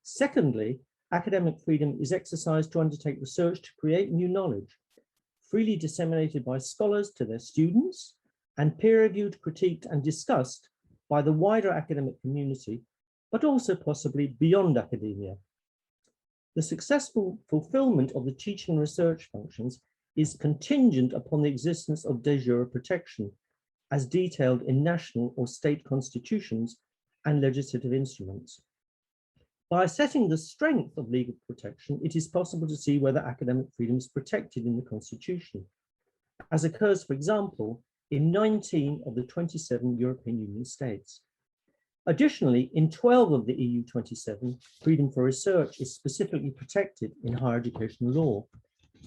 Secondly, academic freedom is exercised to undertake research to create new knowledge, freely disseminated by scholars to their students and peer-reviewed, critiqued and discussed by the wider academic community, but also possibly beyond academia. The successful fulfillment of the teaching and research functions is contingent upon the existence of de jure protection, as detailed in national or state constitutions and legislative instruments. By assessing the strength of legal protection, it is possible to see whether academic freedom is protected in the Constitution, as occurs, for example, in 19 of the 27 European Union states. Additionally, in 12 of the EU 27, freedom for research is specifically protected in higher education law.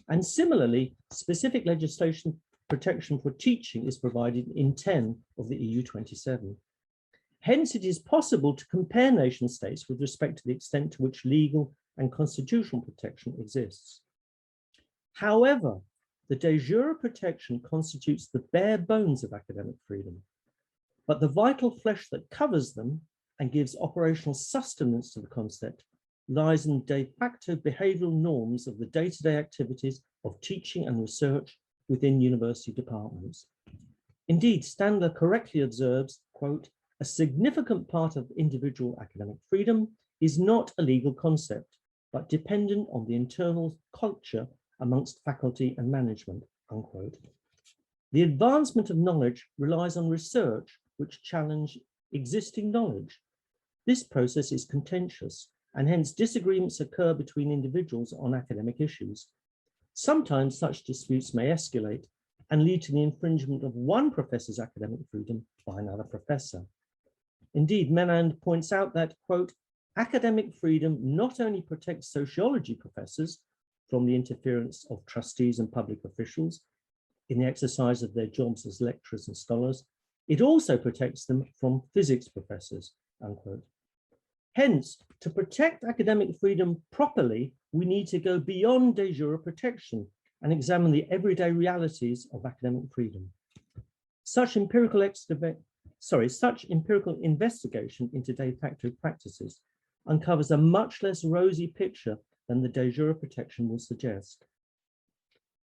And similarly, specific legislation protection for teaching is provided in 10 of the EU 27. Hence, it is possible to compare nation states with respect to the extent to which legal and constitutional protection exists. However, the de jure protection constitutes the bare bones of academic freedom, but the vital flesh that covers them and gives operational sustenance to the concept lies in de facto behavioral norms of the day-to-day activities of teaching and research within university departments. Indeed, Standler correctly observes, quote, "A significant part of individual academic freedom is not a legal concept, but dependent on the internal culture amongst faculty and management," unquote. The advancement of knowledge relies on research which challenge existing knowledge. This process is contentious, and hence disagreements occur between individuals on academic issues. Sometimes such disputes may escalate and lead to the infringement of one professor's academic freedom by another professor. Indeed, Menand points out that, quote, "Academic freedom not only protects sociology professors from the interference of trustees and public officials in the exercise of their jobs as lecturers and scholars, it also protects them from physics professors," unquote. Hence, to protect academic freedom properly, we need to go beyond de jure protection and examine the everyday realities of academic freedom. Such empirical investigation into de facto practices uncovers a much less rosy picture than the de jure protection will suggest.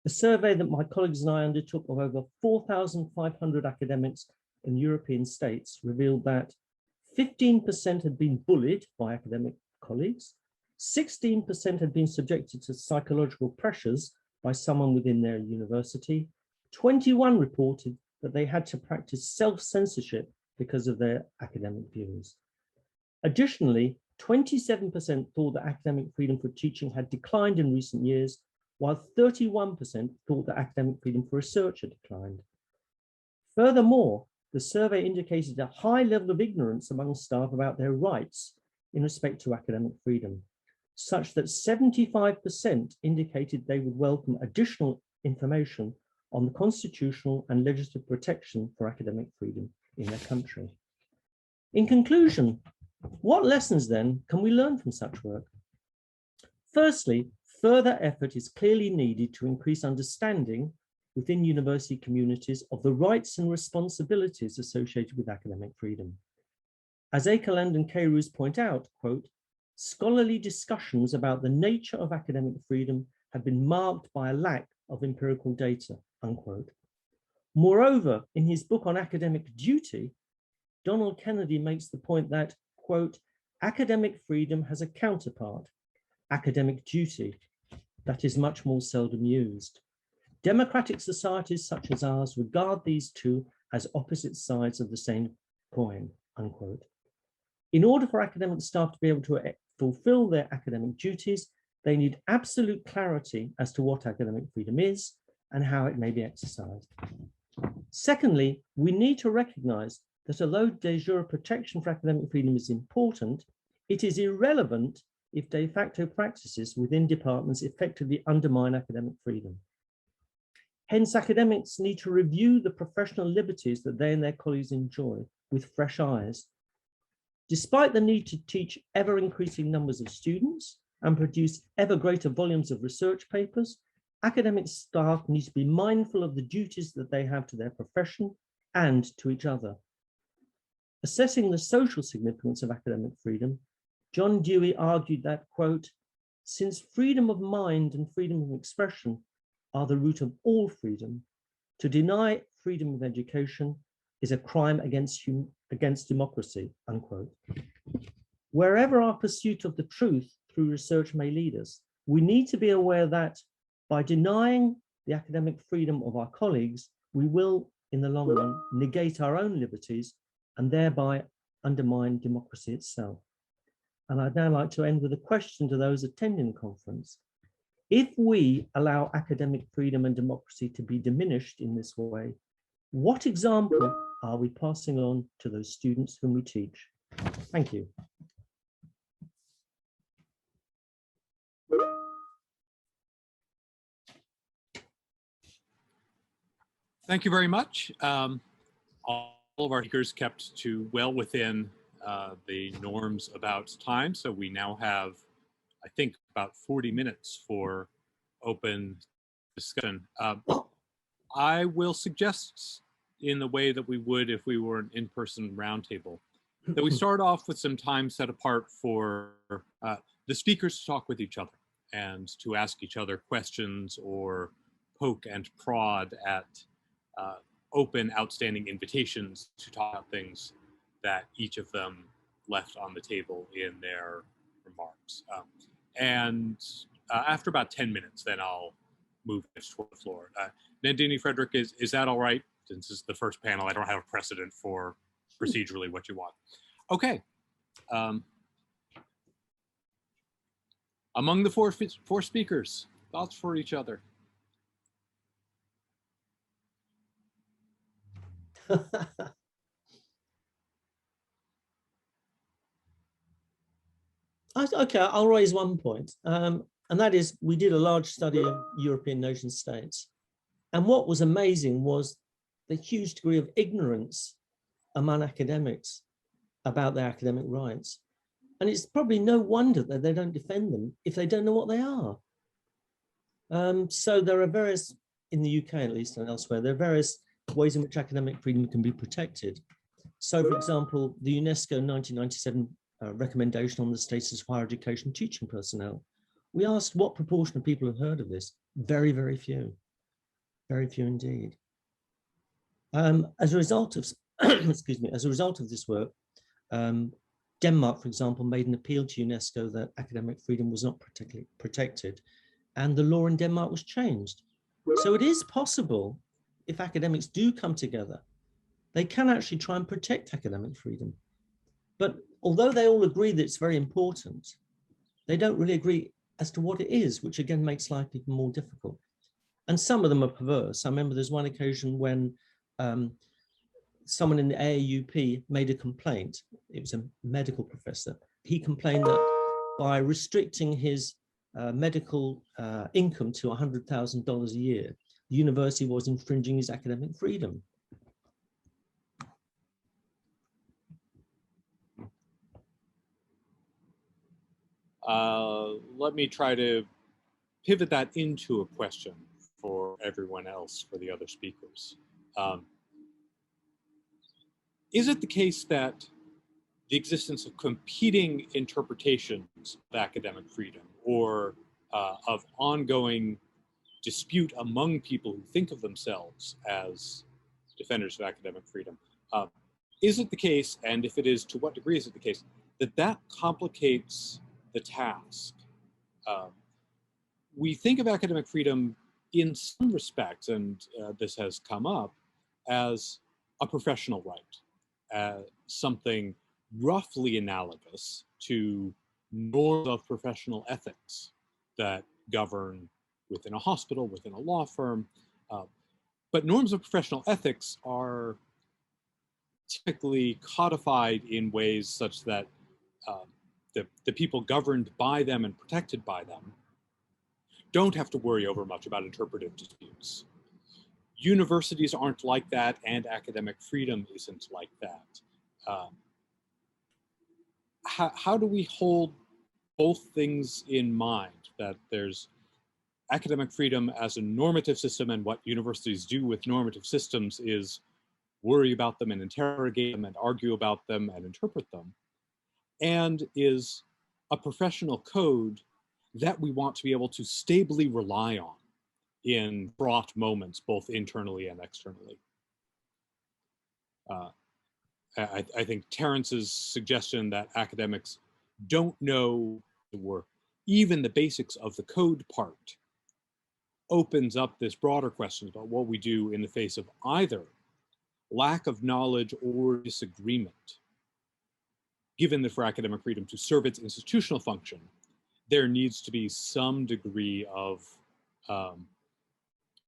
A survey that my colleagues and I undertook of over 4,500 academics in European states revealed that 15% had been bullied by academic colleagues, 16% had been subjected to psychological pressures by someone within their university, 21 reported that they had to practice self-censorship because of their academic views. Additionally, 27% thought that academic freedom for teaching had declined in recent years, while 31% thought that academic freedom for research had declined. Furthermore, the survey indicated a high level of ignorance among staff about their rights in respect to academic freedom, such that 75% indicated they would welcome additional information on the constitutional and legislative protection for academic freedom in their country. In conclusion, what lessons then can we learn from such work? Firstly, further effort is clearly needed to increase understanding within university communities of the rights and responsibilities associated with academic freedom. As Akerland and Keyrues point out, quote, "Scholarly discussions about the nature of academic freedom have been marked by a lack of empirical data," unquote. Moreover, in his book on academic duty, Donald Kennedy makes the point that, quote, "Academic freedom has a counterpart, academic duty, that is much more seldom used." Democratic societies such as ours regard these two as opposite sides of the same coin, unquote. In order for academic staff to be able to fulfill their academic duties, they need absolute clarity as to what academic freedom is and how it may be exercised. Secondly, we need to recognize that although de jure protection for academic freedom is important, it is irrelevant if de facto practices within departments effectively undermine academic freedom. Hence, academics need to review the professional liberties that they and their colleagues enjoy with fresh eyes. Despite the need to teach ever-increasing numbers of students and produce ever greater volumes of research papers, academic staff need to be mindful of the duties that they have to their profession and to each other. Assessing the social significance of academic freedom, John Dewey argued that, quote, since freedom of mind and freedom of expression are the root of all freedom, to deny freedom of education is a crime against democracy, unquote. Wherever our pursuit of the truth through research may lead us, we need to be aware that by denying the academic freedom of our colleagues, we will, in the long run, negate our own liberties and thereby undermine democracy itself. And I'd now like to end with a question to those attending the conference. If we allow academic freedom and democracy to be diminished in this way, what example are we passing on to those students whom we teach? Thank you. Thank you very much. All of our speakers kept to well within the norms about time. So we now have, I think, about 40 minutes for open discussion. I will suggest, in the way that we would if we were an in-person roundtable, that we start off with some time set apart for the speakers to talk with each other and to ask each other questions or poke and prod at open, outstanding invitations to talk about things that each of them left on the table in their remarks. After about 10 minutes, then I'll move this toward the floor. Nandini, Frédéric, is that all right? Since this is the first panel, I don't have a precedent for procedurally what you want. Okay. Among the four speakers, thoughts for each other. Okay, I'll raise one point, and that is we did a large study of European nation states, and what was amazing was the huge degree of ignorance among academics about their academic rights. And it's probably no wonder that they don't defend them if they don't know what they are. So there are various, in the UK at least and elsewhere, there are various ways in which academic freedom can be protected. So for example, the UNESCO 1997 recommendation on the status of higher education teaching personnel. We asked what proportion of people have heard of this. Very, very few indeed. As a result of, excuse me, as a result of this work, Denmark, for example, made an appeal to UNESCO that academic freedom was not protected, and the law in Denmark was changed. So it is possible, if academics do come together, they can actually try and protect academic freedom. But although they all agree that it's very important, they don't really agree as to what it is, which again makes life even more difficult. And some of them are perverse. I remember there's one occasion when someone in the AAUP made a complaint. It was a medical professor. He complained that by restricting his medical income to $100,000 a year, the university was infringing his academic freedom. Let me try to pivot that into a question for everyone else, for the other speakers. Is it the case that the existence of competing interpretations of academic freedom or of ongoing dispute among people who think of themselves as defenders of academic freedom, is it the case, and if it is, to what degree is it the case, that that complicates the task? We think of academic freedom in some respects, and this has come up, as a professional right, something roughly analogous to norms of professional ethics that govern within a hospital, within a law firm. But norms of professional ethics are typically codified in ways such that the people governed by them and protected by them don't have to worry over much about interpretive disputes. Universities aren't like that, and academic freedom isn't like that. How do we hold both things in mind, that there's academic freedom as a normative system, and what universities do with normative systems is worry about them and interrogate them and argue about them and interpret them, and is a professional code that we want to be able to stably rely on in fraught moments, both internally and externally. I think Terence's suggestion that academics don't know or even the basics of the code part opens up this broader question about what we do in the face of either lack of knowledge or disagreement. Given that for academic freedom to serve its institutional function, there needs to be some degree of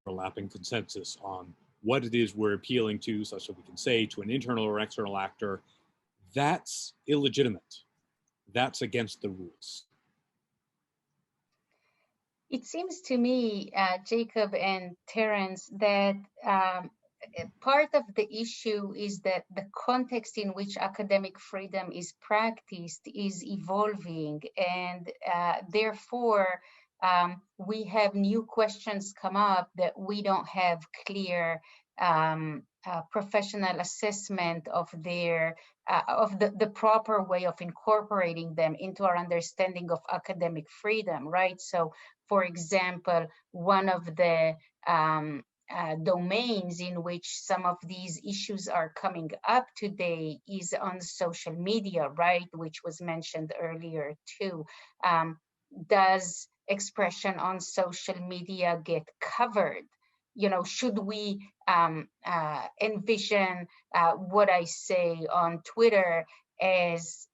overlapping consensus on what it is we're appealing to, such that we can say to an internal or external actor, that's illegitimate, that's against the rules. It seems to me, Jacob and Terence, that part of the issue is that the context in which academic freedom is practiced is evolving, and therefore we have new questions come up that we don't have clear professional assessment of their of the proper way of incorporating them into our understanding of academic freedom, right? So, for example, one of the domains in which some of these issues are coming up today is on social media, right? Which was mentioned earlier too. Does expression on social media get covered? You know, should we envision what I say on Twitter as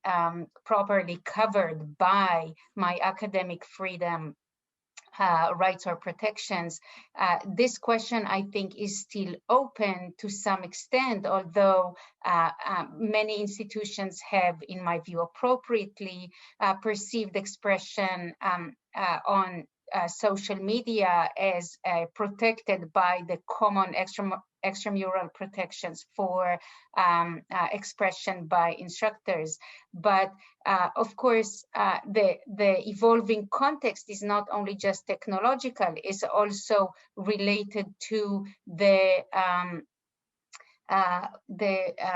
properly covered by my academic freedom rights or protections? This question, I think, is still open to some extent, although many institutions have, in my view, appropriately perceived expression on social media as protected by the common extramural protections for expression by instructors. But of course, the evolving context is not only just technological, it's also related to the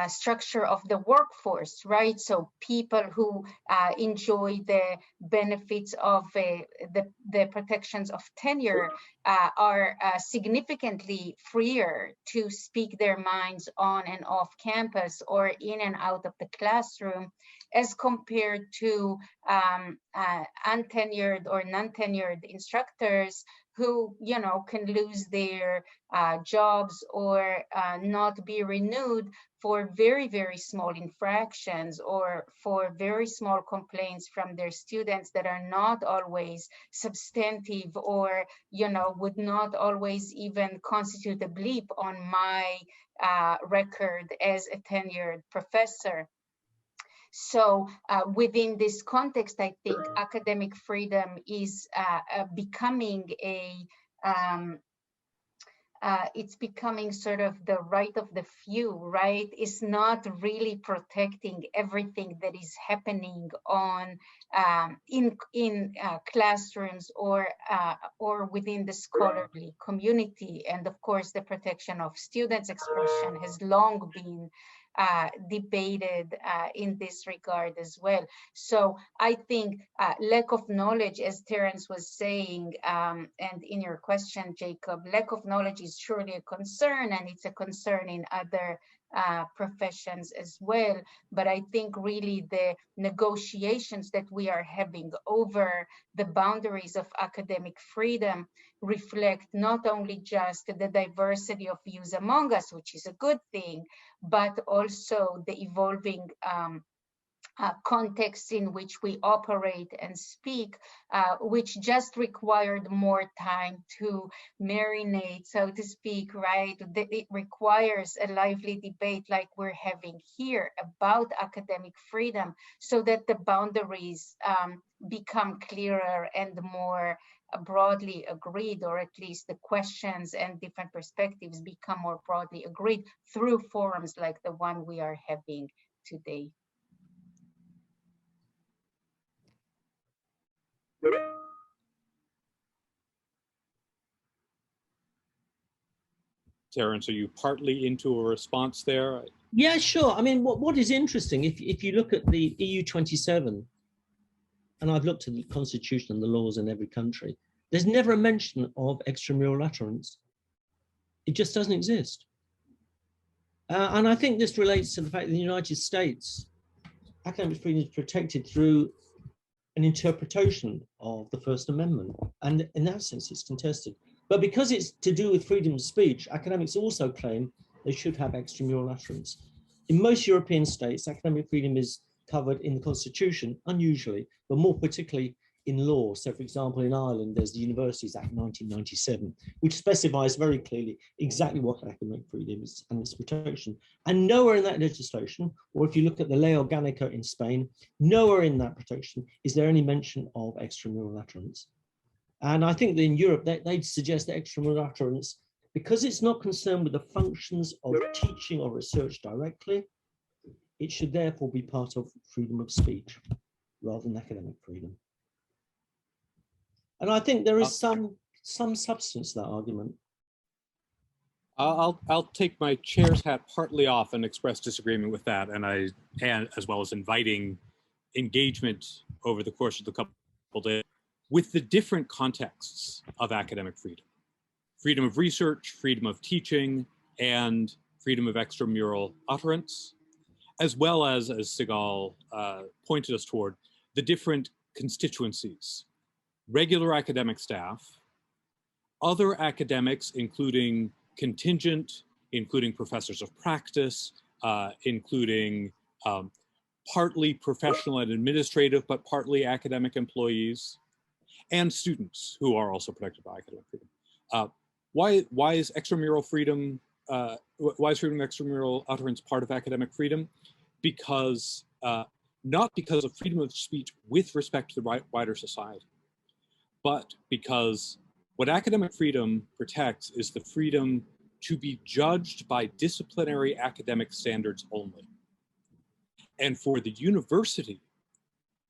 structure of the workforce, right? So people who enjoy the benefits of the protections of tenure are significantly freer to speak their minds on and off campus or in and out of the classroom, as compared to untenured or non-tenured instructors who, you know, can lose their jobs or not be renewed for very, very small infractions or for very small complaints from their students that are not always substantive or, you know, would not always even constitute a bleep on my record as a tenured professor. So within this context, I think academic freedom is becoming it's becoming sort of the right of the few, right? It's not really protecting everything that is happening on in classrooms or within the scholarly community. And of course, the protection of students' expression has long been debated in this regard as well. So I think lack of knowledge, as Terence was saying, and in your question, Jacob, lack of knowledge is surely a concern, and it's a concern in other professions as well. But I think really the negotiations that we are having over the boundaries of academic freedom reflect not only just the diversity of views among us, which is a good thing, but also the evolving contexts in which we operate and speak, which just required more time to marinate, so to speak, right? It requires a lively debate like we're having here about academic freedom so that the boundaries become clearer and more broadly agreed, or at least the questions and different perspectives become more broadly agreed through forums like the one we are having today. Terence, are you partly into a response there? Yeah, sure. I mean, what is interesting, if you look at the EU 27, and I've looked at the constitution and the laws in every country, there's never a mention of extramural utterance. It just doesn't exist. And I think this relates to the fact that in the United States, academic freedom is protected through an interpretation of the First Amendment. And in that sense, it's contested. But because it's to do with freedom of speech, academics also claim they should have extramural utterance. In most European states, academic freedom is covered in the Constitution, unusually, but more particularly in law. So for example, in Ireland, there's the Universities Act 1997, which specifies very clearly exactly what academic freedom is and its protection. And nowhere in that legislation, or if you look at the Ley Orgánica in Spain, nowhere in that protection is there any mention of extramural utterance. And I think that in Europe, they'd suggest that extramural utterance, because it's not concerned with the functions of teaching or research directly, it should therefore be part of freedom of speech rather than academic freedom. And I think there is some substance to that argument. I'll take my chair's hat partly off and express disagreement with that, and as well as inviting engagement over the course of the couple of days with the different contexts of academic freedom. Freedom of research, freedom of teaching, and freedom of extramural utterance, as well as Sigal pointed us toward, the different constituencies. Regular academic staff, other academics, including contingent, including professors of practice, including partly professional and administrative, but partly academic employees, and students who are also protected by academic freedom. Why is extramural freedom, why is freedom of extramural utterance part of academic freedom? Because, not because of freedom of speech with respect to the wider society, but because what academic freedom protects is the freedom to be judged by disciplinary academic standards only. And for the university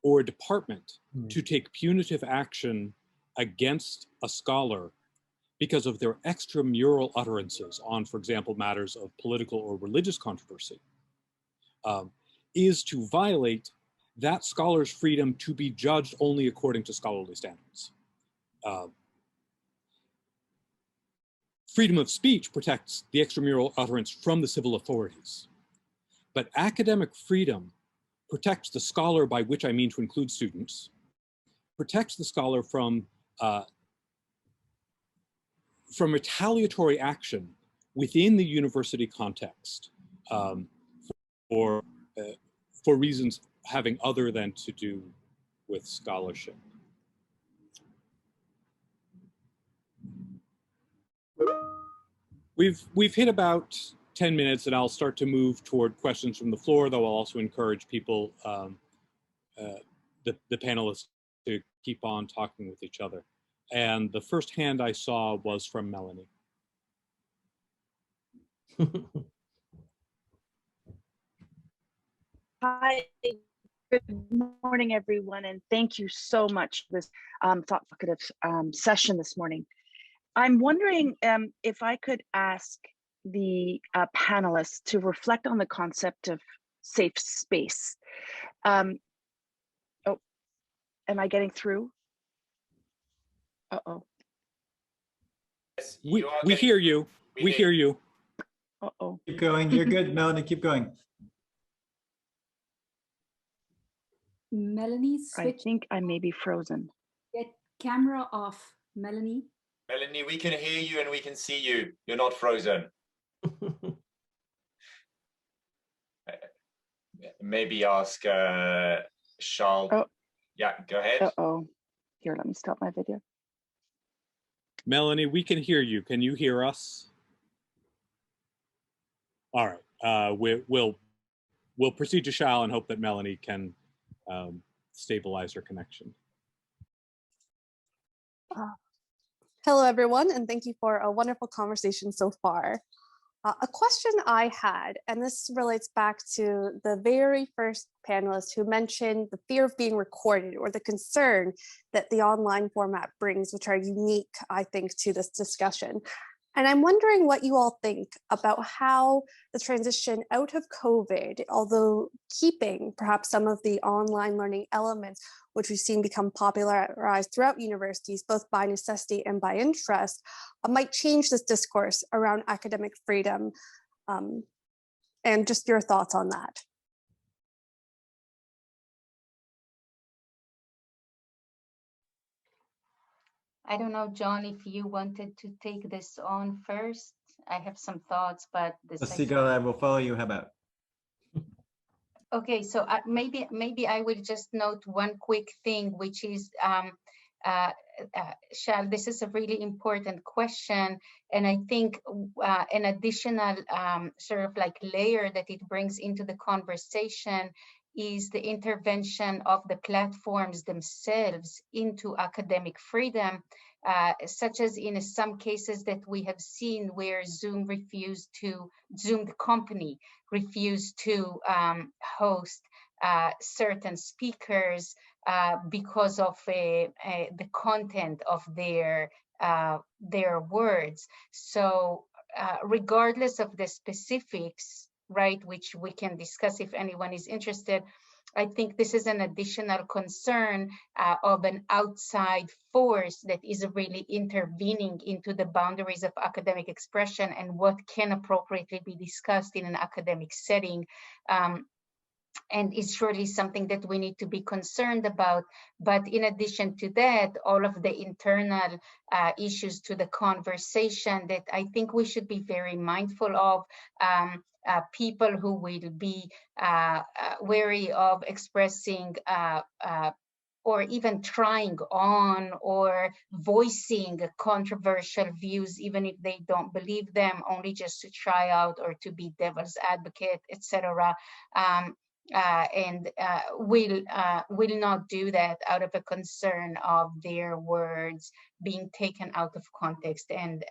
or a department to take punitive action against a scholar because of their extramural utterances on, for example, matters of political or religious controversy, is to violate that scholar's freedom to be judged only according to scholarly standards. Freedom of speech protects the extramural utterance from the civil authorities. But academic freedom protects the scholar, by which I mean to include students, protects the scholar from retaliatory action within the university context for reasons having other than to do with scholarship. We've hit about 10 minutes, and I'll start to move toward questions from the floor, though I'll also encourage people, the panelists, to keep on talking with each other. And the first hand I saw was from Melanie. Hi, good morning, everyone, and thank you so much for this thought-provocative session this morning. I'm wondering if I could ask the panelists to reflect on the concept of safe space. Oh, am I getting through? Uh-oh. Yes, we hear you. We hear you. Uh-oh. Keep going. You're good, Melanie. Keep going. Melanie, I switch. think I may be frozen. Get camera off, Melanie. Melanie, we can hear you and we can see you. You're not frozen. Maybe ask Charles. Oh. Yeah, go ahead. Uh-oh. Here, let me stop my video. Melanie, we can hear you. Can you hear us? All right. We'll proceed to Charles and hope that Melanie can stabilize her connection. Hello, everyone, and thank you for a wonderful conversation so far. A question I had, and this relates back to the very first panelist who mentioned the fear of being recorded or the concern that the online format brings, which are unique, I think, to this discussion. And I'm wondering what you all think about how the transition out of COVID, although keeping perhaps some of the online learning elements, which we've seen become popularized throughout universities, both by necessity and by interest, might change this discourse around academic freedom. And just your thoughts on that. I don't know, John, if you wanted to take this on first. I have some thoughts, but this. Sigal, I will follow you. How about? Okay, so maybe I will just note one quick thing, which is, Shal, this is a really important question, and I think an additional sort of like layer that it brings into the conversation is the intervention of the platforms themselves into academic freedom, such as in some cases that we have seen where Zoom the company refused to host certain speakers because of the content of their words. So regardless of the specifics, right, which we can discuss if anyone is interested, I think this is an additional concern of an outside force that is really intervening into the boundaries of academic expression and what can appropriately be discussed in an academic setting. And it's surely something that we need to be concerned about. But in addition to that, all of the internal issues to the conversation that I think we should be very mindful of, people who will be wary of expressing or even trying on or voicing controversial views, even if they don't believe them, only just to try out or to be devil's advocate, etc. And will not do that out of a concern of their words being taken out of context and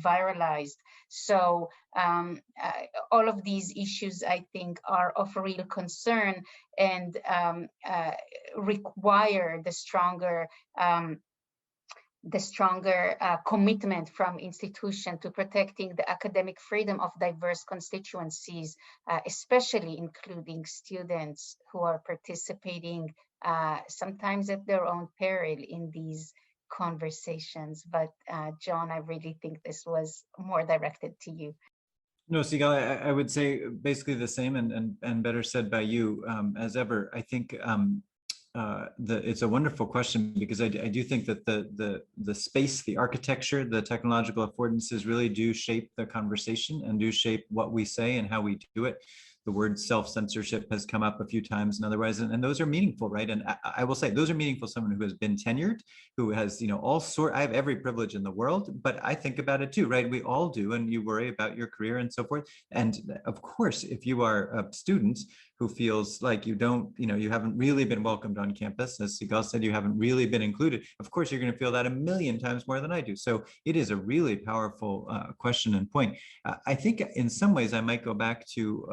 viralized. So all of these issues, I think, are of real concern and require the stronger commitment from institutions to protecting the academic freedom of diverse constituencies, especially including students who are participating sometimes at their own peril in these conversations. But John, I really think this was more directed to you. No, Sigal, I would say basically the same and better said by you as ever. I think it's a wonderful question because I do think that the space, the architecture, the technological affordances really do shape the conversation and do shape what we say and how we do it. The word self-censorship has come up a few times and otherwise, and those are meaningful, right? And I will say those are meaningful. Someone who has been tenured, who has, I have every privilege in the world, but I think about it too, right? We all do, and you worry about your career and so forth. And of course, if you are a student who feels like you don't, you haven't really been welcomed on campus, as Sigal said, you haven't really been included, of course, you're going to feel that a million times more than I do. So it is a really powerful question and point. I think in some ways I might go back to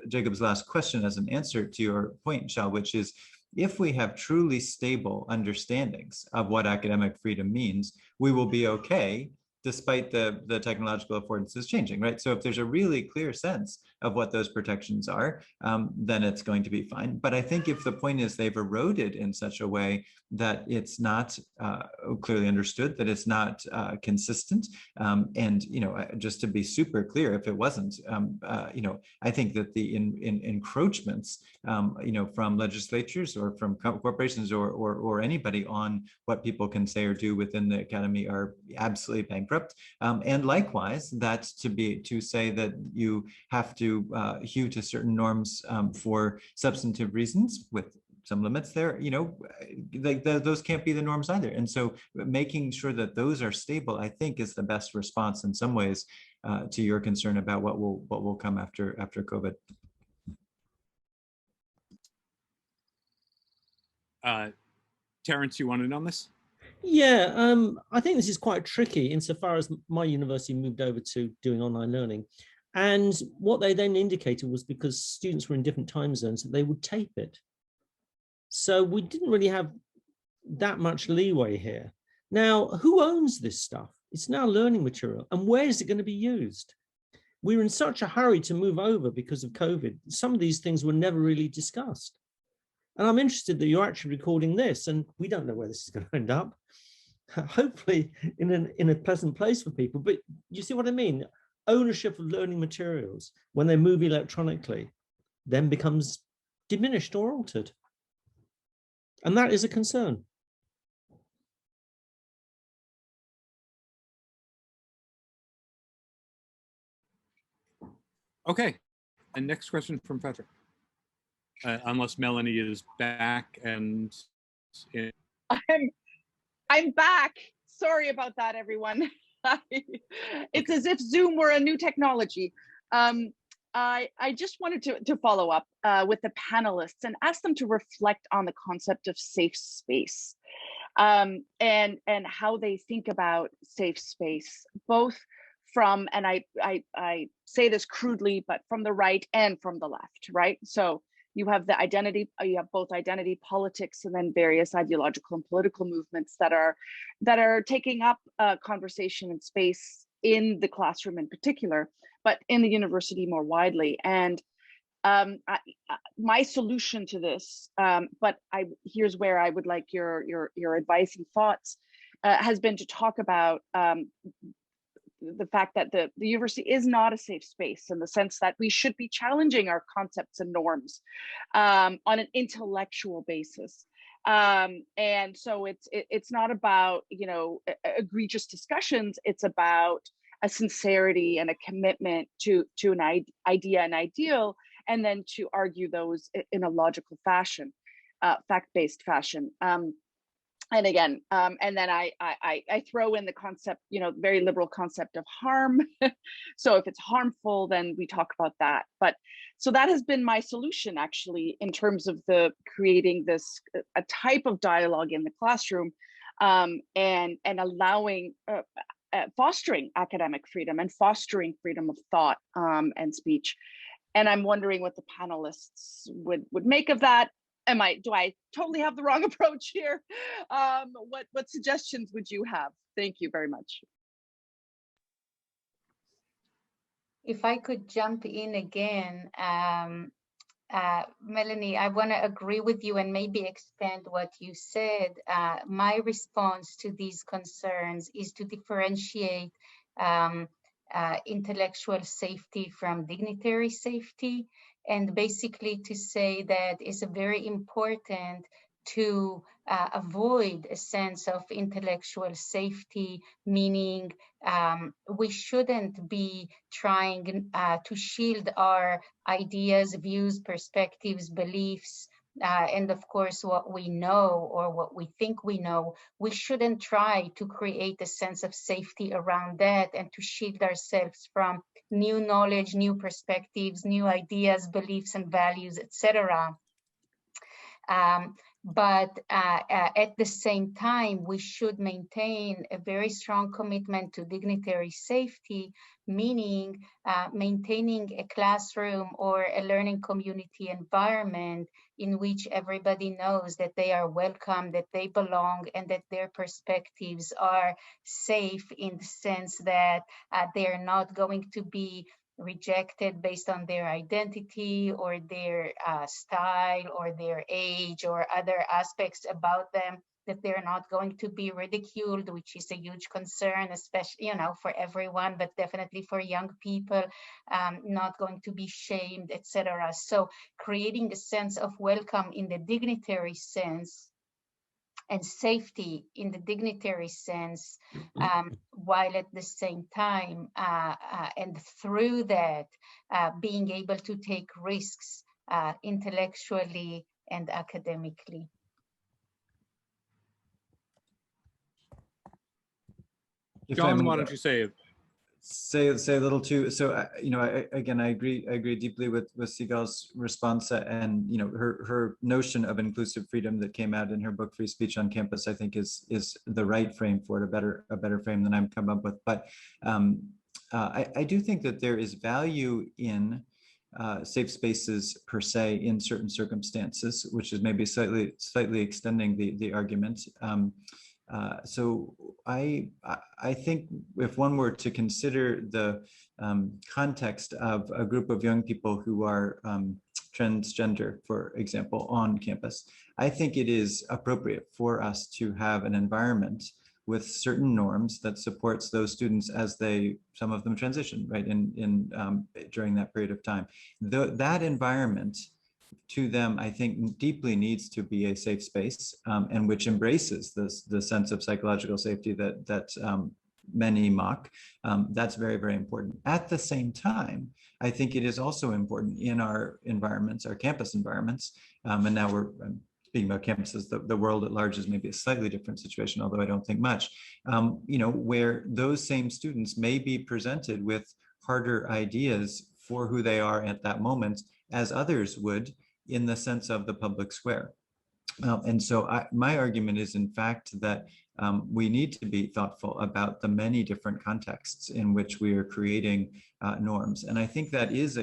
Jacob's last question as an answer to your point, Shal, which is if we have truly stable understandings of what academic freedom means, we will be okay despite the technological affordances changing, right? So if there's a really clear sense of what those protections are, then it's going to be fine. But I think if the point is they've eroded in such a way that it's not clearly understood, that it's not consistent, and just to be super clear, if it wasn't, I think that the encroachments, from legislatures or from corporations or anybody on what people can say or do within the academy are absolutely bankrupt. And likewise, that to say that you have to hew to certain norms for substantive reasons with some limits there, those can't be the norms either. And so making sure that those are stable, I think, is the best response in some ways to your concern about what will come after COVID. Terence, you want in on this? Yeah, I think this is quite tricky insofar as my university moved over to doing online learning. And what they then indicated was, because students were in different time zones, that they would tape it. So we didn't really have that much leeway here. Now, who owns this stuff? It's now learning material. And where is it going to be used? We were in such a hurry to move over because of COVID. Some of these things were never really discussed. And I'm interested that you're actually recording this, and we don't know where this is going to end up. Hopefully in a pleasant place for people. But you see what I mean? Ownership of learning materials, when they move electronically, then becomes diminished or altered. And that is a concern. Okay, and next question from Frédéric. Unless Melanie is back and... I'm back. Sorry about that, everyone. It's as if Zoom were a new technology. I just wanted to follow up with the panelists and ask them to reflect on the concept of safe space and how they think about safe space, both from, and I say this crudely, but from the right and from the left, right? So you have the identity, you have both identity politics and then various ideological and political movements that are taking up conversation and space in the classroom in particular, but in the university more widely. And my solution to this, but here's where I would like your advice and thoughts, has been to talk about the fact that the university is not a safe space, in the sense that we should be challenging our concepts and norms on an intellectual basis. And so it's not about, egregious discussions. It's about a sincerity and a commitment to an idea and ideal, and then to argue those in a logical fashion, fact-based fashion. And again, and then I throw in the concept, very liberal concept of harm. So if it's harmful, then we talk about that. But so that has been my solution, actually, in terms of creating this a type of dialogue in the classroom, and allowing fostering academic freedom and fostering freedom of thought and speech. And I'm wondering what the panelists would make of that. Do I totally have the wrong approach here? What suggestions would you have? Thank you very much. If I could jump in again, Melanie, I want to agree with you and maybe expand what you said. My response to these concerns is to differentiate intellectual safety from dignitary safety, and basically to say that it's very important to avoid a sense of intellectual safety, meaning we shouldn't be trying to shield our ideas, views, perspectives, beliefs, and of course what we know or what we think we know. We shouldn't try to create a sense of safety around that and to shield ourselves from new knowledge, new perspectives, new ideas, beliefs and values, etc. But at the same time, we should maintain a very strong commitment to dignitary safety, meaning maintaining a classroom or a learning community environment in which everybody knows that they are welcome, that they belong, and that their perspectives are safe in the sense that they are not going to be rejected based on their identity or their style or their age or other aspects about them, that they're not going to be ridiculed, which is a huge concern, especially, for everyone, but definitely for young people, not going to be shamed, etc. So creating a sense of welcome in the dignitary sense and safety in the dignitary sense, while at the same time and through that being able to take risks intellectually and academically. John, why don't you say a little too? So I agree deeply with Sigal's response, and her notion of inclusive freedom that came out in her book Free Speech on Campus, I think is the right frame for it, a better frame than I've come up with. But I do think that there is value in safe spaces per se in certain circumstances, which is maybe slightly extending the argument. So I think if one were to consider the context of a group of young people who are transgender, for example, on campus, I think it is appropriate for us to have an environment with certain norms that supports those students as some of them transition, right, during that period of time. That environment to them, I think, deeply needs to be a safe space, and which embraces the sense of psychological safety that many mock. That's very, very important. At the same time, I think it is also important in our environments, our campus environments, and now we're speaking about campuses, the world at large is maybe a slightly different situation, although I don't think much, where those same students may be presented with harder ideas for who they are at that moment as others would in the sense of the public square. And so my argument is, in fact, that we need to be thoughtful about the many different contexts in which we are creating norms. And I think that is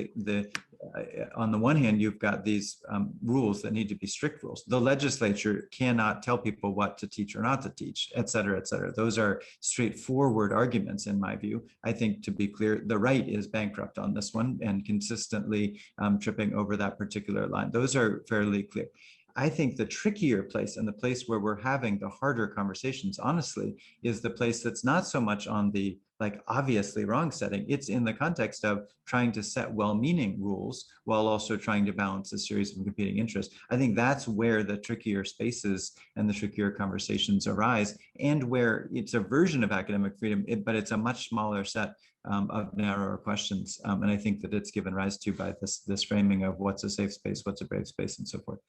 on the one hand, you've got these rules that need to be strict rules. The legislature cannot tell people what to teach or not to teach, et cetera, et cetera. Those are straightforward arguments, in my view. I think, to be clear, the right is bankrupt on this one and consistently tripping over that particular line. Those are fairly clear. I think the trickier place, and the place where we're having the harder conversations, honestly, is the place that's not so much on the obviously wrong setting. It's in the context of trying to set well-meaning rules while also trying to balance a series of competing interests. I think that's where the trickier spaces and the trickier conversations arise, and where it's a version of academic freedom, but it's a much smaller set of narrower questions. And I think that it's given rise to by this framing of what's a safe space, what's a brave space, and so forth.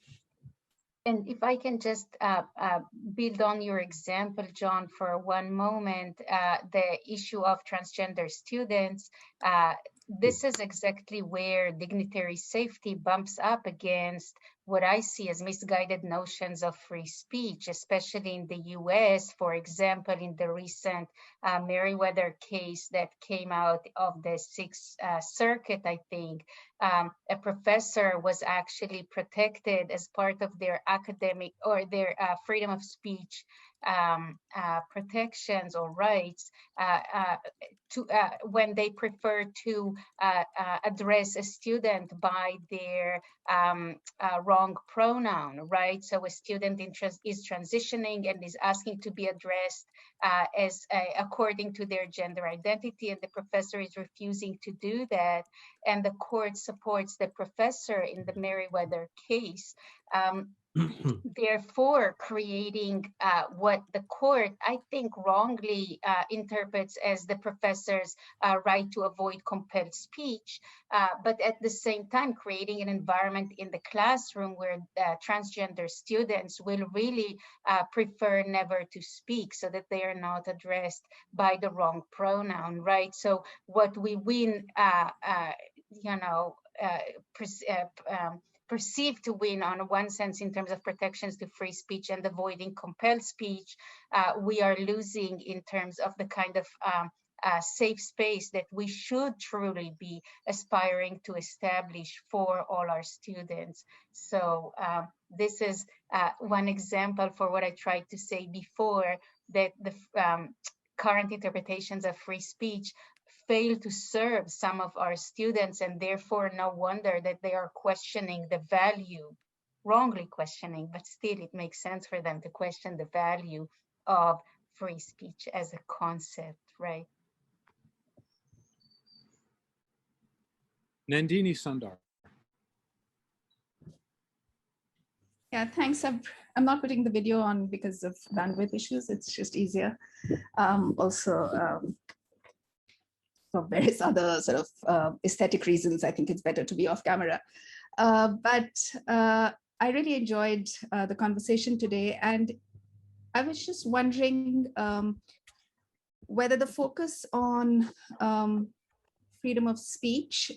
And if I can just build on your example, John, for one moment, the issue of transgender students, this is exactly where dignitary safety bumps up against what I see as misguided notions of free speech, especially in the US. For example, in the recent Meriwether case that came out of the Sixth Circuit, I think, a professor was actually protected as part of their academic or their freedom of speech protections or rights when they prefer to address a student by their wrong pronoun, right? So a student is transitioning and is asking to be addressed according to their gender identity, and the professor is refusing to do that, and the court supports the professor in the Meriwether case. Therefore, creating what the court, I think, wrongly interprets as the professor's right to avoid compelled speech, but at the same time creating an environment in the classroom where transgender students will really prefer never to speak so that they are not addressed by the wrong pronoun, right? So what we win, perceived to win on one sense in terms of protections to free speech and avoiding compelled speech, we are losing in terms of the kind of safe space that we should truly be aspiring to establish for all our students. So this is one example for what I tried to say before, that the current interpretations of free speech fail to serve some of our students, and therefore no wonder that they are questioning the value, wrongly questioning, but still it makes sense for them to question the value of free speech as a concept, right? Nandini Sundar. Yeah, thanks. I'm not putting the video on because of bandwidth issues. It's just easier. Also, for various other sort of aesthetic reasons, I think it's better to be off camera. But I really enjoyed the conversation today. And I was just wondering whether the focus on freedom of speech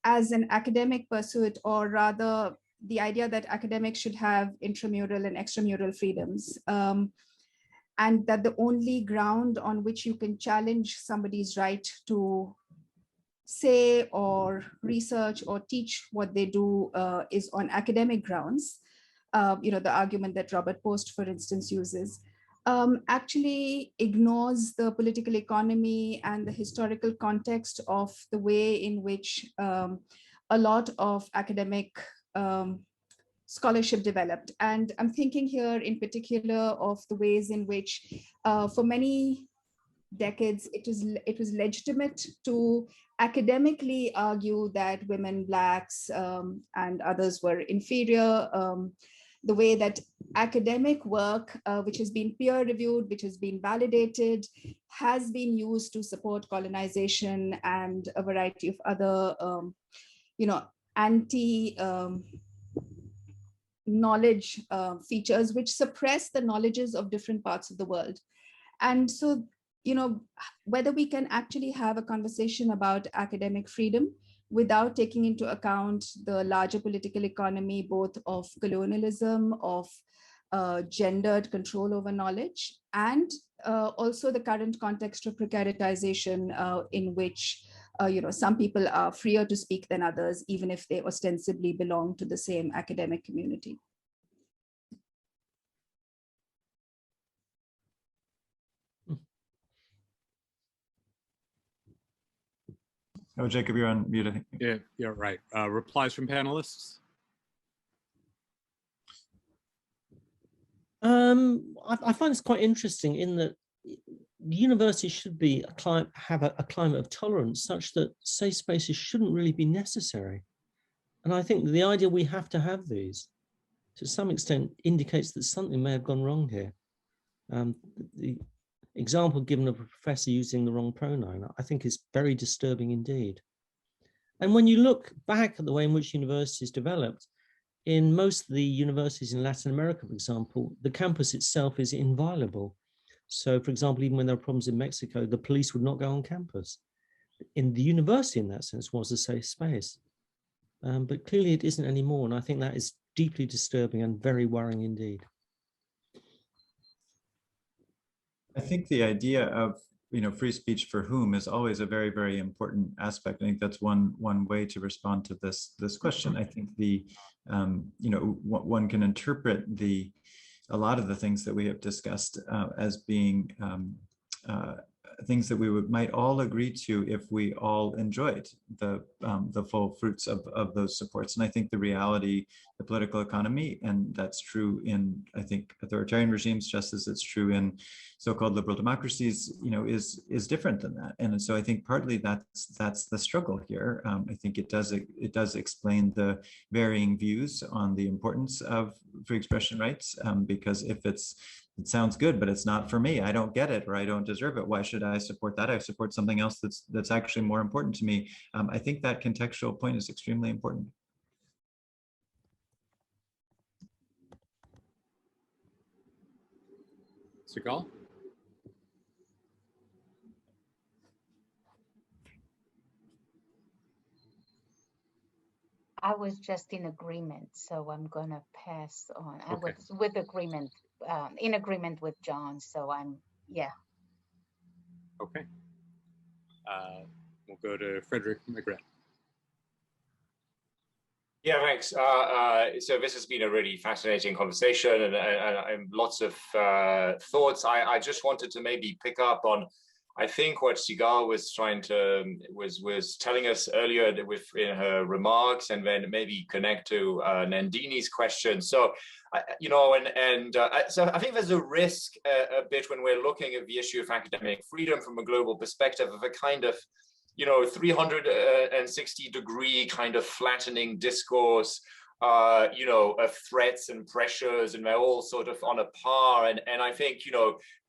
as an academic pursuit, or rather the idea that academics should have intramural and extramural freedoms, and that the only ground on which you can challenge somebody's right to say or research or teach what they do is on academic grounds. The argument that Robert Post, for instance, uses, actually ignores the political economy and the historical context of the way in which a lot of academic scholarship developed. And I'm thinking here in particular of the ways in which for many decades it was legitimate to academically argue that women, Blacks, and others were inferior. The way that academic work, which has been peer-reviewed, which has been validated, has been used to support colonization and a variety of other, anti-knowledge features, which suppress the knowledges of different parts of the world. And so, whether we can actually have a conversation about academic freedom without taking into account the larger political economy, both of colonialism, of gendered control over knowledge, and also the current context of precaritization in which some people are freer to speak than others, even if they ostensibly belong to the same academic community. Oh, Jacob, you're on mute, I think. Yeah, you're right. Replies from panelists? I find this quite interesting in that universities should be have a climate of tolerance such that safe spaces shouldn't really be necessary. And I think the idea we have to have these, to some extent, indicates that something may have gone wrong here. The example given of a professor using the wrong pronoun, I think, is very disturbing indeed. And when you look back at the way in which universities developed, in most of the universities in Latin America, for example, the campus itself is inviolable. So, for example, even when there are problems in Mexico, the police would not go on campus. In the university, in that sense, was a safe space. But clearly it isn't anymore. And I think that is deeply disturbing and very worrying indeed. I think the idea of free speech for whom is always a very, very important aspect. I think that's one way to respond to this question. I think one can interpret a lot of the things that we have discussed as being things that we might all agree to if we all enjoyed the full fruits of those supports. And I think the reality, the political economy, and that's true in, I think, authoritarian regimes, just as it's true in so-called liberal democracies, is different than that. And so I think partly that's the struggle here. I think it does explain the varying views on the importance of free expression rights, because if it sounds good, but it's not for me, I don't get it, or I don't deserve it, why should I support that? I support something else that's actually more important to me. I think that contextual point is extremely important. Sigal? I was just in agreement, so I'm gonna pass on. I Okay. was with agreement, in agreement with John, so yeah. Okay. We'll go to Frédéric Mégret. Yeah, thanks. So this has been a really fascinating conversation and lots of thoughts. I just wanted to maybe pick up on, I think, what Sigal was trying to was telling us earlier in her remarks, and then maybe connect to Nandini's question. So, so I think there's a risk a bit when we're looking at the issue of academic freedom from a global perspective of a kind of 360-degree kind of flattening discourse, of threats and pressures, and they're all sort of on a par. And I think,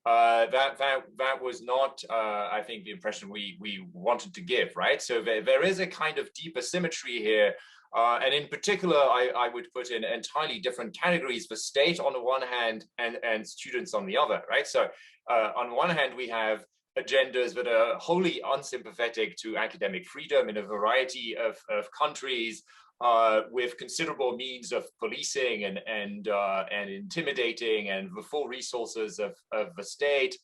that was not, I think, the impression we wanted to give, right? So there is a kind of deep asymmetry here. And in particular, I would put in entirely different categories: the state on the one hand and students on the other, right? So on one hand, we have agendas that are wholly unsympathetic to academic freedom in a variety of countries, with considerable means of policing and intimidating and the full resources of the state.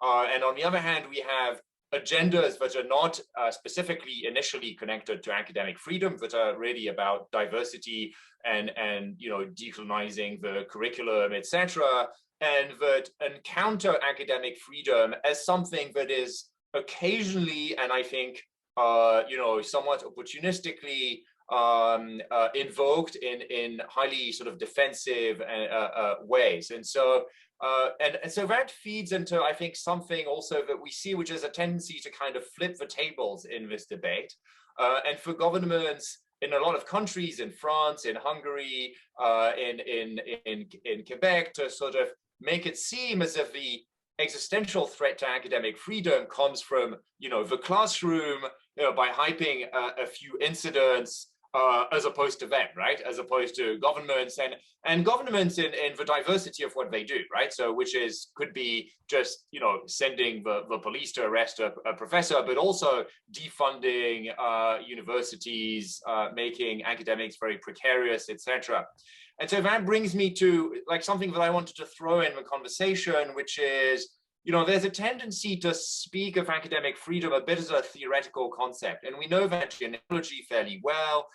And on the other hand, we have agendas that are not specifically initially connected to academic freedom, that are really about diversity and decolonizing the curriculum, etc., and that encounter academic freedom as something that is occasionally, and I think, somewhat opportunistically invoked in highly sort of defensive ways. And so so that feeds into, I think, something also that we see, which is a tendency to kind of flip the tables in this debate. And for governments in a lot of countries, in France, in Hungary, in Quebec, to sort of make it seem as if the existential threat to academic freedom comes from, the classroom, by hyping a few incidents, as opposed to them, right? As opposed to governments and governments in the diversity of what they do, right? So which could be just, sending the police to arrest a professor, but also defunding universities, making academics very precarious, etc. And so that brings me to something that I wanted to throw in the conversation, which is, there's a tendency to speak of academic freedom a bit as a theoretical concept. And we know that genealogy fairly well.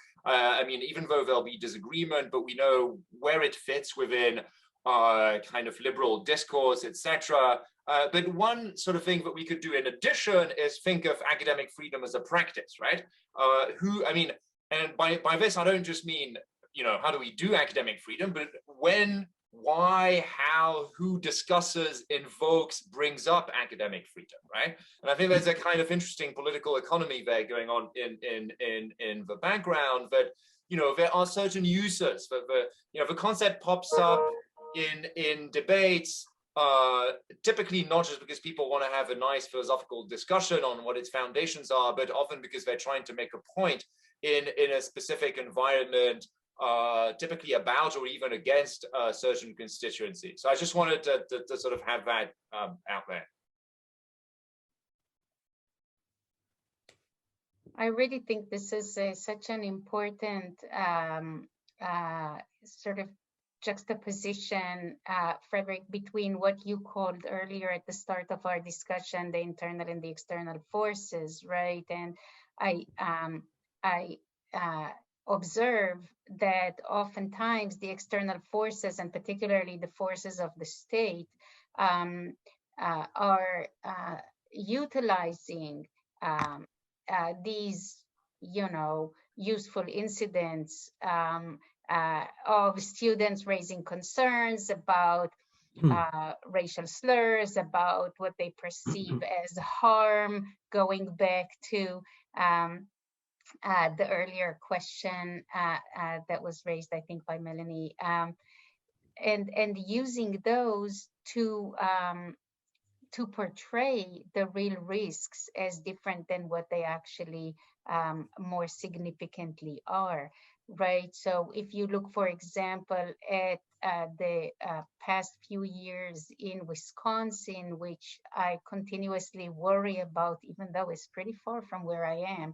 Even though there'll be disagreement, but we know where it fits within kind of liberal discourse, etc. But one sort of thing that we could do in addition is think of academic freedom as a practice, right? And by this, I don't just mean, how do we do academic freedom, but when, why, how, who discusses, invokes, brings up academic freedom, right? And I think there's a kind of interesting political economy there going on in the background, that, there are certain uses that the concept pops up in debates, typically not just because people want to have a nice philosophical discussion on what its foundations are, but often because they're trying to make a point in a specific environment, typically about or even against a certain constituency. So I just wanted to sort of have that out there. I really think this is such an important sort of juxtaposition, Frédéric, between what you called earlier at the start of our discussion, the internal and the external forces, right? And I observe that oftentimes the external forces, and particularly the forces of the state, are utilizing these, useful incidents of students raising concerns about racial slurs, about what they perceive as harm, going back to the earlier question that was raised, I think, by Melanie, and using those to portray the real risks as different than what they actually more significantly are, right? So if you look, for example, at the past few years in Wisconsin, which I continuously worry about, even though it's pretty far from where I am,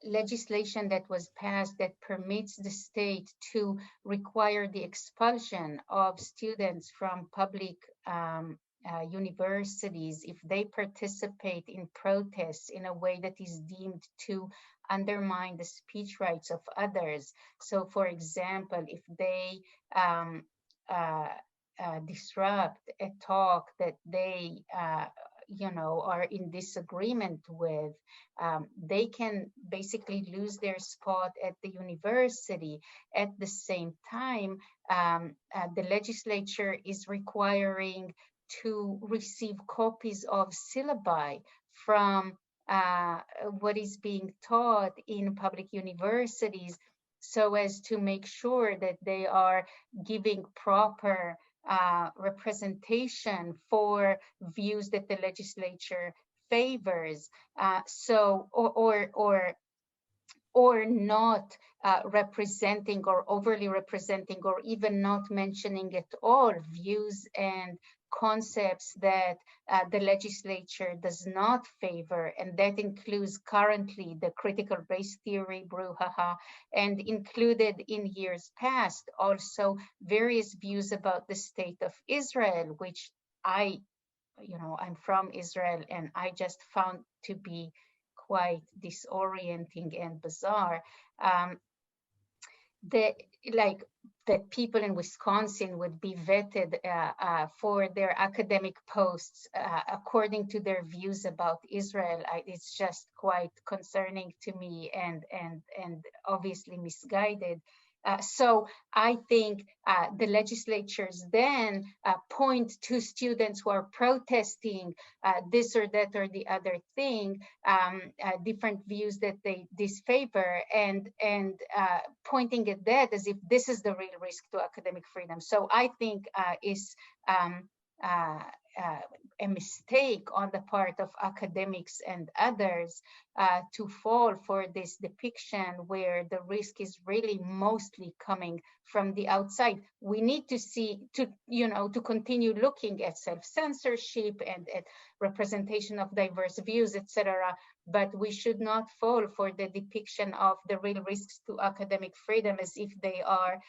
legislation that was passed that permits the state to require the expulsion of students from public universities if they participate in protests in a way that is deemed to undermine the speech rights of others. So, for example, if they disrupt a talk that they are in disagreement with, they can basically lose their spot at the university. At the same time, the legislature is requiring to receive copies of syllabi from what is being taught in public universities, so as to make sure that they are giving proper representation for views that the legislature favors, or not representing or overly representing or even not mentioning at all views and concepts that the legislature does not favor, and that includes currently the critical race theory brouhaha, and included in years past also various views about the state of Israel, which I'm from Israel, and I just found to be quite disorienting and bizarre. That people in Wisconsin would be vetted for their academic posts according to their views about Israel. It's just quite concerning to me and obviously misguided. So I think the legislatures then point to students who are protesting this or that or the other thing, different views that they disfavor, and pointing at that as if this is the real risk to academic freedom. So I think is a mistake on the part of academics and others to fall for this depiction where the risk is really mostly coming from the outside. We need to continue looking at self-censorship and at representation of diverse views, etc. But we should not fall for the depiction of the real risks to academic freedom as if they are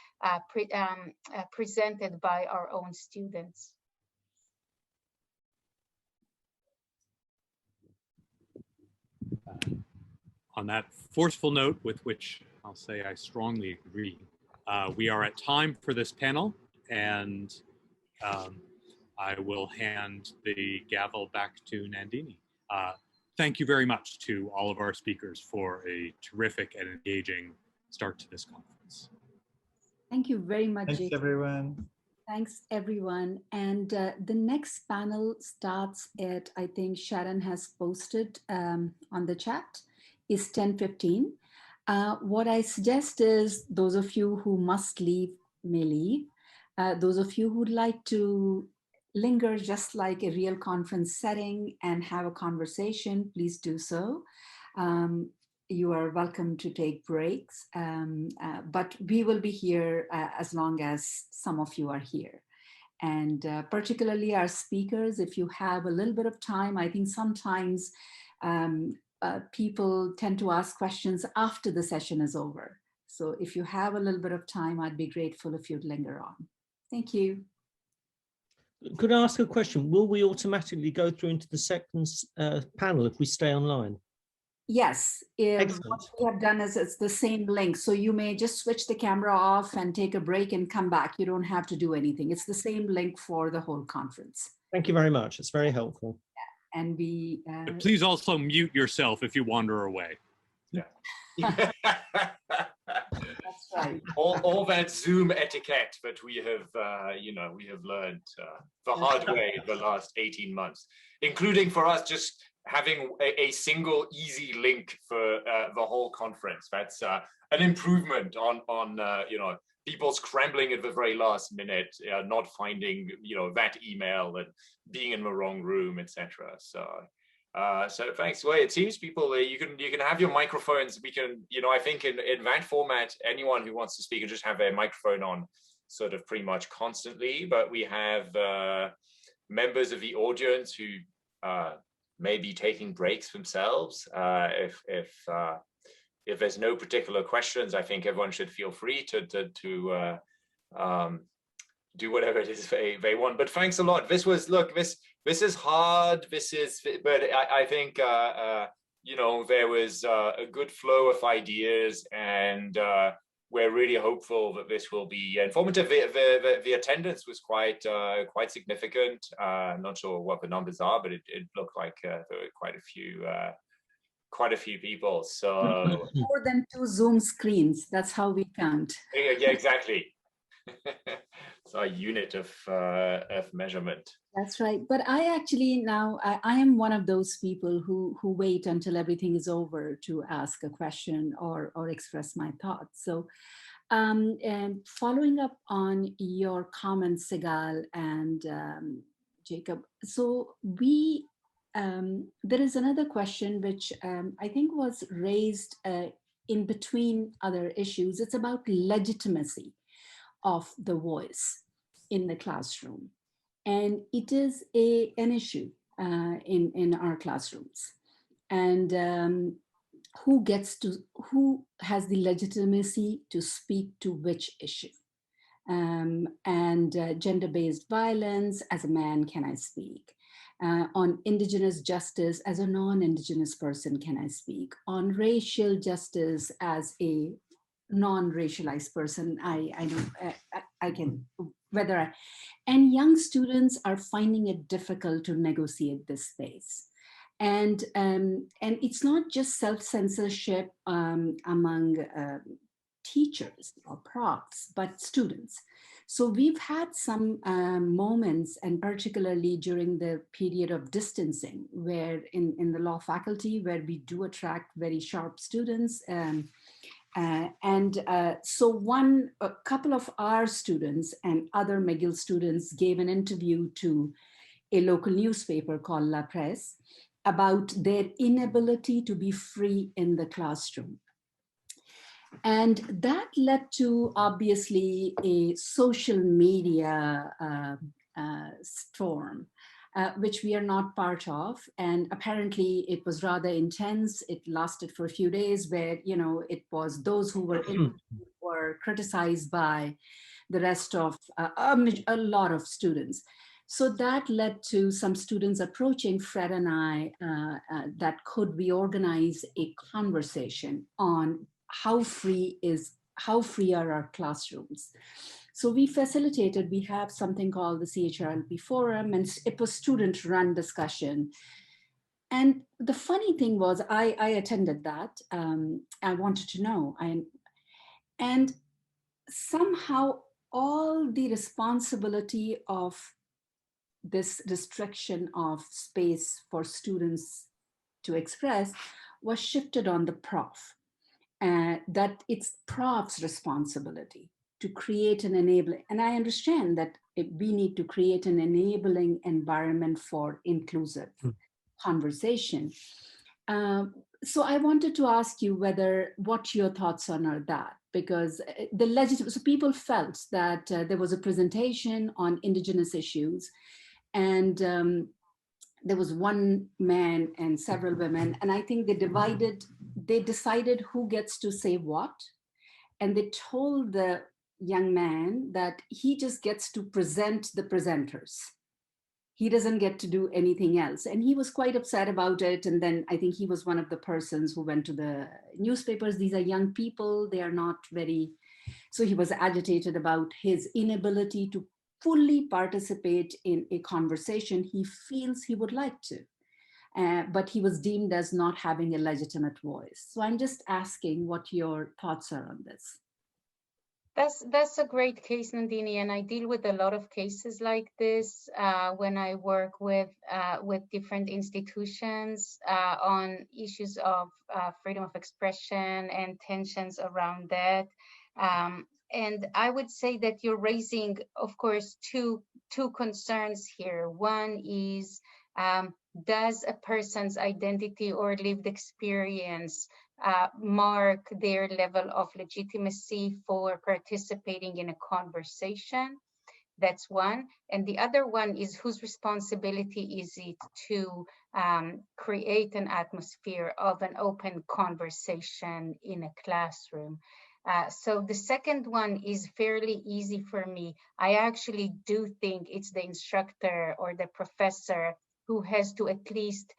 presented by our own students. On that forceful note, with which I'll say I strongly agree, we are at time for this panel, and I will hand the gavel back to Nandini. Thank you very much to all of our speakers for a terrific and engaging start to this conference. Thank you very much, Thanks, Jason. everyone. Thanks, everyone. And the next panel starts at, I think Sharon has posted on the chat, is 10:15. What I suggest is those of you who must leave may leave. Those of you who'd like to linger just like a real conference setting and have a conversation, please do so. You are welcome to take breaks, but we will be here as long as some of you are here. And particularly our speakers, if you have a little bit of time, I think sometimes people tend to ask questions after the session is over. So if you have a little bit of time, I'd be grateful if you'd linger on. Thank you. Could I ask a question? Will we automatically go through into the second panel if we stay online? Yes, what we have done is it's the same link. So you may just switch the camera off and take a break and come back. You don't have to do anything. It's the same link for the whole conference. Thank you very much. It's very helpful. And we please also mute yourself if you wander away. Yeah. That's right. all that Zoom etiquette that we have we have learned the hard way in the last 18 months, including for us just having a single easy link for the whole conference. That's an improvement on people scrambling at the very last minute, not finding that email and being in the wrong room, etc. So thanks. Well, it seems people you can have your microphones. We can I think in that format, anyone who wants to speak can just have their microphone on sort of pretty much constantly. But we have members of the audience who maybe taking breaks themselves. If there's no particular questions, I think everyone should feel free to do whatever it is they want. But thanks a lot. This was, look, this is hard. But I think you know, there was a good flow of ideas, and we're really hopeful that this will be informative. The attendance was quite significant. I'm not sure what the numbers are, but it looked like there were quite a few people. So more than 2 Zoom screens. That's how we count. yeah, exactly. It's a unit of measurement. That's right. But I actually now, I am one of those people who wait until everything is over to ask a question or express my thoughts. So and following up on your comments, Sigal and Jacob, so there is another question which I think was raised in between other issues. It's about legitimacy of the voice in the classroom. And it is an issue in our classrooms. And who has the legitimacy to speak to which issue? Gender-based violence, as a man, can I speak? On Indigenous justice, as a non-Indigenous person, can I speak? On racial justice, as a non-racialized person, I can, and young students are finding it difficult to negotiate this space. And it's not just self-censorship among teachers or profs, but students. So we've had some moments, and particularly during the period of distancing, where in the law faculty, where we do attract very sharp students. So a couple of our students and other McGill students gave an interview to a local newspaper called La Presse about their inability to be free in the classroom. And that led to, obviously, a social media storm, which we are not part of. And apparently it was rather intense. It lasted for a few days, where, you know, it was those who were criticized by the rest of a lot of students. So that led to some students approaching Fred and I that could we organize a conversation on how free are our classrooms. So we facilitated, we have something called the CHRLP Forum, and it was student-run discussion. And the funny thing was, I attended that. I wanted to know. And somehow all the responsibility of this restriction of space for students to express was shifted on the prof. That it's prof's responsibility to create an enabling, and I understand that we need to create an enabling environment for inclusive conversation. So I wanted to ask you what your thoughts on that, because so people felt that there was a presentation on Indigenous issues, and there was one man and several women, and I think they decided who gets to say what, and they told the young man that he just gets to present the presenters. He doesn't get to do anything else. And he was quite upset about it. And then I think he was one of the persons who went to the newspapers. These are young people, they are not very, so he was agitated about his inability to fully participate in a conversation he feels he would like to. But he was deemed as not having a legitimate voice. So I'm just asking what your thoughts are on this. That's a great case, Nandini, and I deal with a lot of cases like this when I work with different institutions on issues of freedom of expression and tensions around that. And I would say that you're raising, of course, two concerns here. One is, does a person's identity or lived experience mark their level of legitimacy for participating in a conversation? That's one. And the other one is, whose responsibility is it to create an atmosphere of an open conversation in a classroom? So the second one is fairly easy for me. I actually do think it's the instructor or the professor who has to at least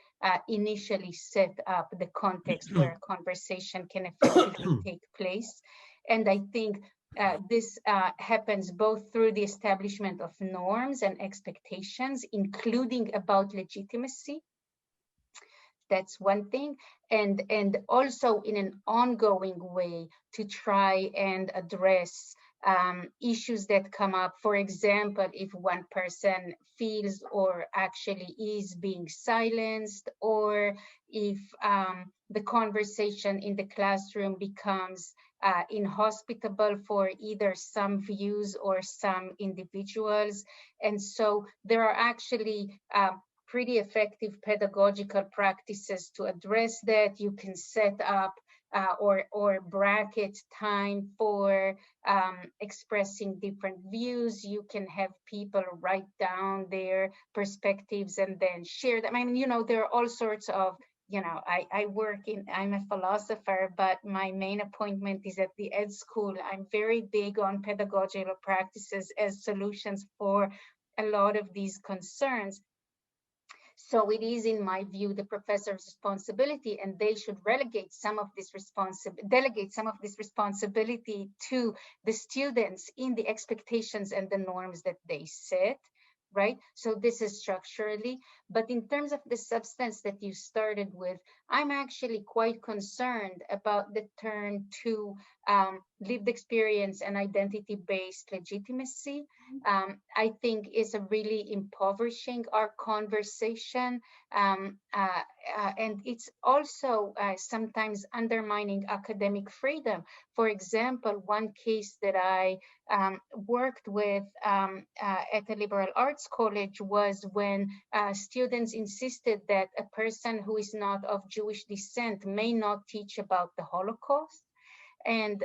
initially set up the context where a conversation can effectively take place. And I think this happens both through the establishment of norms and expectations, including about legitimacy. That's one thing. And also in an ongoing way to try and address issues that come up. For example, if one person feels or actually is being silenced, or if the conversation in the classroom becomes inhospitable for either some views or some individuals. And so there are actually pretty effective pedagogical practices to address that. You can set up or bracket time for expressing different views. You can have people write down their perspectives and then share them. I mean, you know, there are all sorts of, you know, I'm a philosopher, but my main appointment is at the Ed School. I'm very big on pedagogical practices as solutions for a lot of these concerns. So it is, in my view, the professor's responsibility, and they should delegate some of this responsibility to the students in the expectations and the norms that they set, right? So this is structurally, but in terms of the substance that you started with, I'm actually quite concerned about the turn to lived experience and identity-based legitimacy. I think is a really impoverishing our conversation, and it's also sometimes undermining academic freedom. For example, one case that I worked with at a liberal arts college was when students insisted that a person who is not of Jewish descent may not teach about the Holocaust. And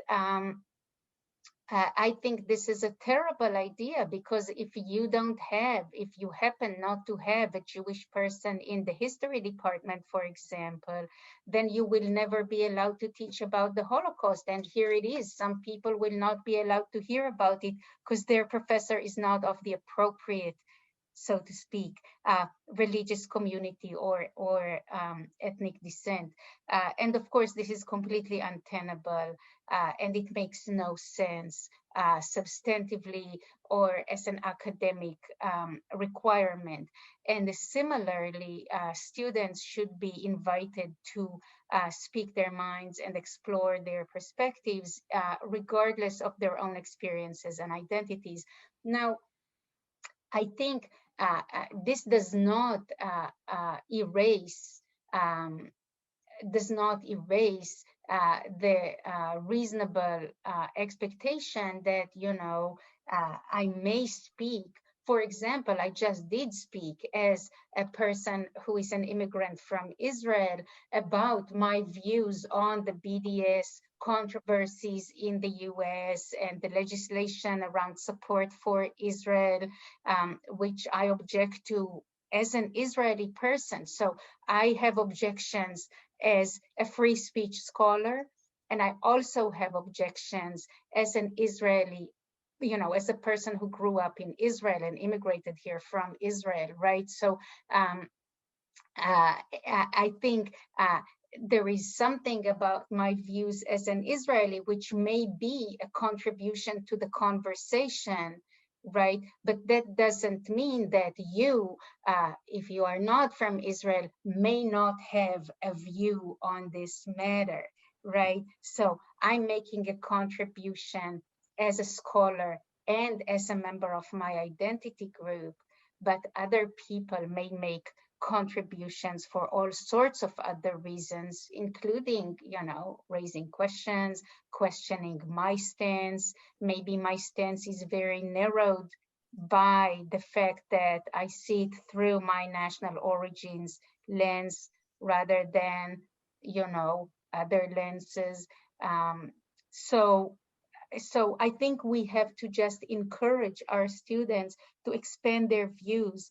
I think this is a terrible idea, because if you happen not to have a Jewish person in the history department, for example, then you will never be allowed to teach about the Holocaust. And here it is, some people will not be allowed to hear about it because their professor is not of the appropriate, so to speak, religious community or ethnic descent. And of course, this is completely untenable, and it makes no sense substantively or as an academic requirement. And similarly, students should be invited to speak their minds and explore their perspectives, regardless of their own experiences and identities. Now, I think this does not erase the reasonable expectation that, you know, I may speak. For example, I just did speak as a person who is an immigrant from Israel about my views on the BDS controversies in the US and the legislation around support for Israel, which I object to as an Israeli person. So I have objections as a free speech scholar, and I also have objections as an Israeli, you know, as a person who grew up in Israel and immigrated here from Israel, right? So I think there is something about my views as an Israeli which may be a contribution to the conversation, right? But that doesn't mean that you, if you are not from Israel, may not have a view on this matter, right? So I'm making a contribution as a scholar and as a member of my identity group, but other people may make contributions for all sorts of other reasons, including, you know, raising questions, questioning my stance. Maybe my stance is very narrowed by the fact that I see it through my national origins lens rather than, you know, other lenses. So so I think we have to just encourage our students to expand their views.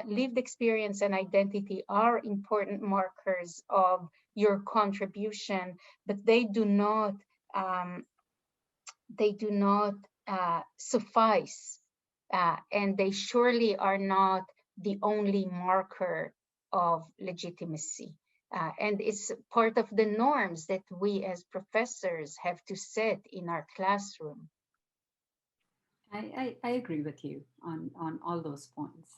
Lived experience and identity are important markers of your contribution, but they do not suffice, and they surely are not the only marker of legitimacy. And it's part of the norms that we as professors have to set in our classroom. I agree with you on all those points.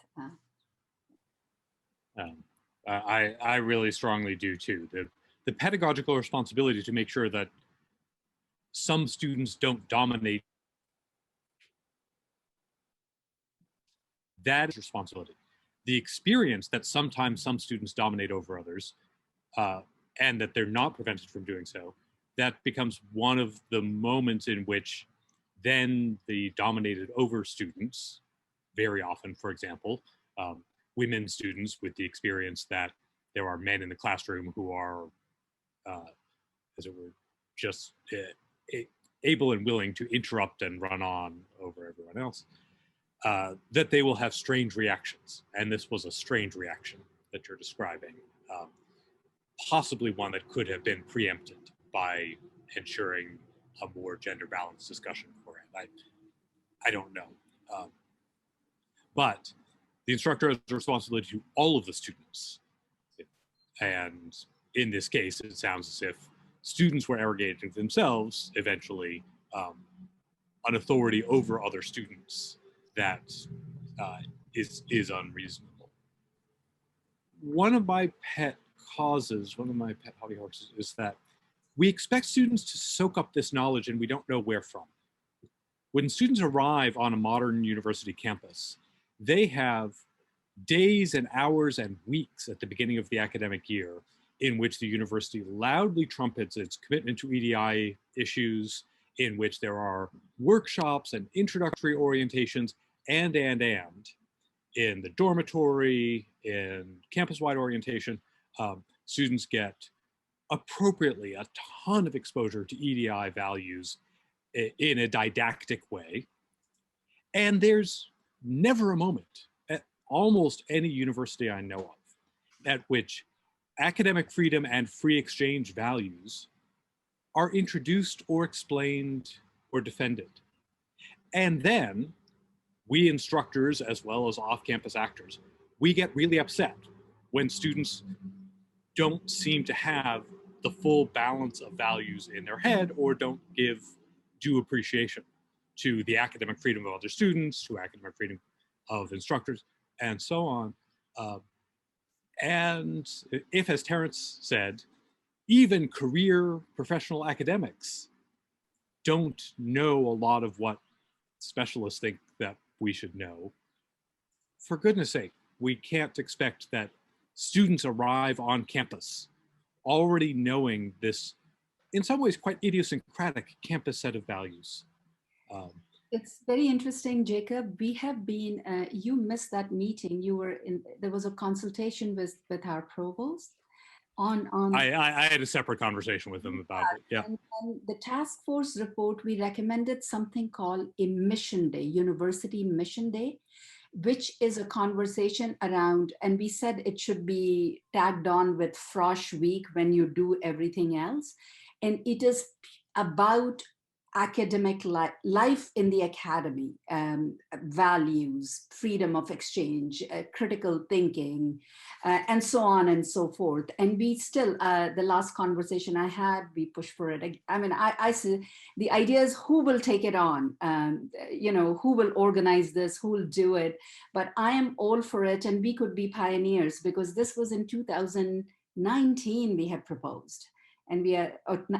I really strongly do too. The pedagogical responsibility to make sure that some students don't dominate, that is responsibility. The experience that sometimes some students dominate over others, and that they're not prevented from doing so, that becomes one of the moments in which then the dominated over students, very often, for example, women students with the experience that there are men in the classroom who are, as it were, just able and willing to interrupt and run on over everyone else, that they will have strange reactions. And this was a strange reaction that you're describing, possibly one that could have been preempted by ensuring a more gender balanced discussion beforehand. I don't know. But the instructor has a responsibility to all of the students. And in this case, it sounds as if students were arrogating themselves eventually an authority over other students that is unreasonable. One of my pet causes, one of my pet hobby horses, is that we expect students to soak up this knowledge and we don't know where from. When students arrive on a modern university campus, they have days and hours and weeks at the beginning of the academic year in which the university loudly trumpets its commitment to EDI issues, in which there are workshops and introductory orientations and in the dormitory, in campus-wide orientation, students get appropriately a ton of exposure to EDI values in a didactic way. And there's never a moment at almost any university I know of at which academic freedom and free exchange values are introduced or explained or defended. And then we instructors, as well as off-campus actors, we get really upset when students don't seem to have the full balance of values in their head or don't give due appreciation to the academic freedom of other students, to academic freedom of instructors, and so on. And if, as Terence said, even career professional academics don't know a lot of what specialists think that we should know, for goodness sake, we can't expect that students arrive on campus already knowing this, in some ways, quite idiosyncratic campus set of values. It's very interesting, Jacob. We have been, you missed that meeting. You were in, there was a consultation with our provost on I had a separate conversation with them about it, yeah. And the task force report, we recommended something called a mission day, university mission day, which is a conversation around, and we said it should be tagged on with Frosh Week when you do everything else. And it is about academic life in the academy, values, freedom of exchange, critical thinking, and so on and so forth. And we still, the last conversation I had, we pushed for it. I mean, I said, the idea is who will take it on, you know, who will organize this, who will do it. But I am all for it, and we could be pioneers, because this was in 2019 we had proposed. And we are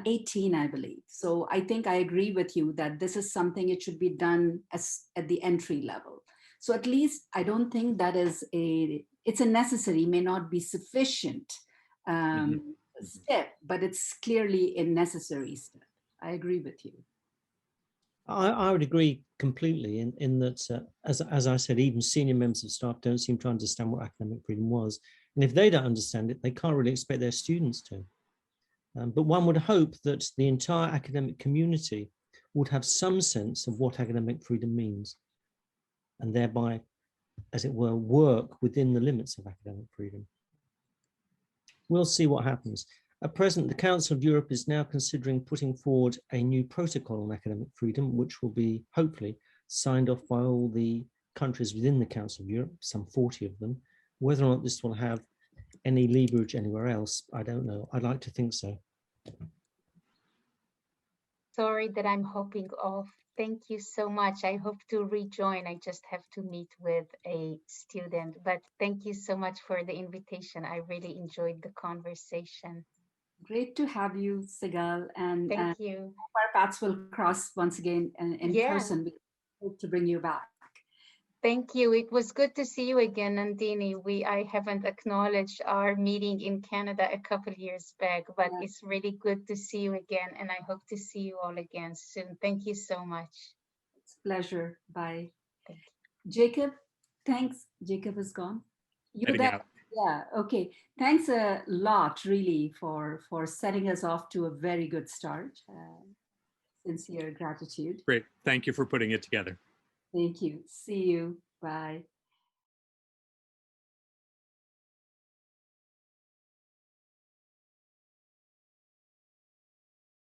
18, I believe. So I think I agree with you that this is something it should be done at the entry level. So at least I don't think that is it's a necessary, may not be sufficient step, but it's clearly a necessary step. I agree with you. I would agree completely in that, as I said, even senior members of staff don't seem to understand what academic freedom was. And if they don't understand it, they can't really expect their students to. But one would hope that the entire academic community would have some sense of what academic freedom means, and thereby, as it were, work within the limits of academic freedom. We'll see what happens. At present, the Council of Europe is now considering putting forward a new protocol on academic freedom, which will be, hopefully, signed off by all the countries within the Council of Europe, some 40 of them. Whether or not this will have any leverage anywhere else, I don't know. I'd like to think so. Sorry that I'm hopping off. Thank you so much. I hope to rejoin. I just have to meet with a student, but thank you so much for the invitation. I really enjoyed the conversation. Great to have you, Sigal, and thank you. Our paths will cross once again in person. We hope to bring you back. Thank you. It was good to see you again, Nandini. I haven't acknowledged our meeting in Canada a couple of years back, but it's really good to see you again, and I hope to see you all again soon. Thank you so much. It's a pleasure. Bye. Thank you. Jacob, thanks. Jacob is gone. You there? Yeah, okay. Thanks a lot, really, for setting us off to a very good start. Sincere gratitude. Great. Thank you for putting it together. Thank you. See you. Bye.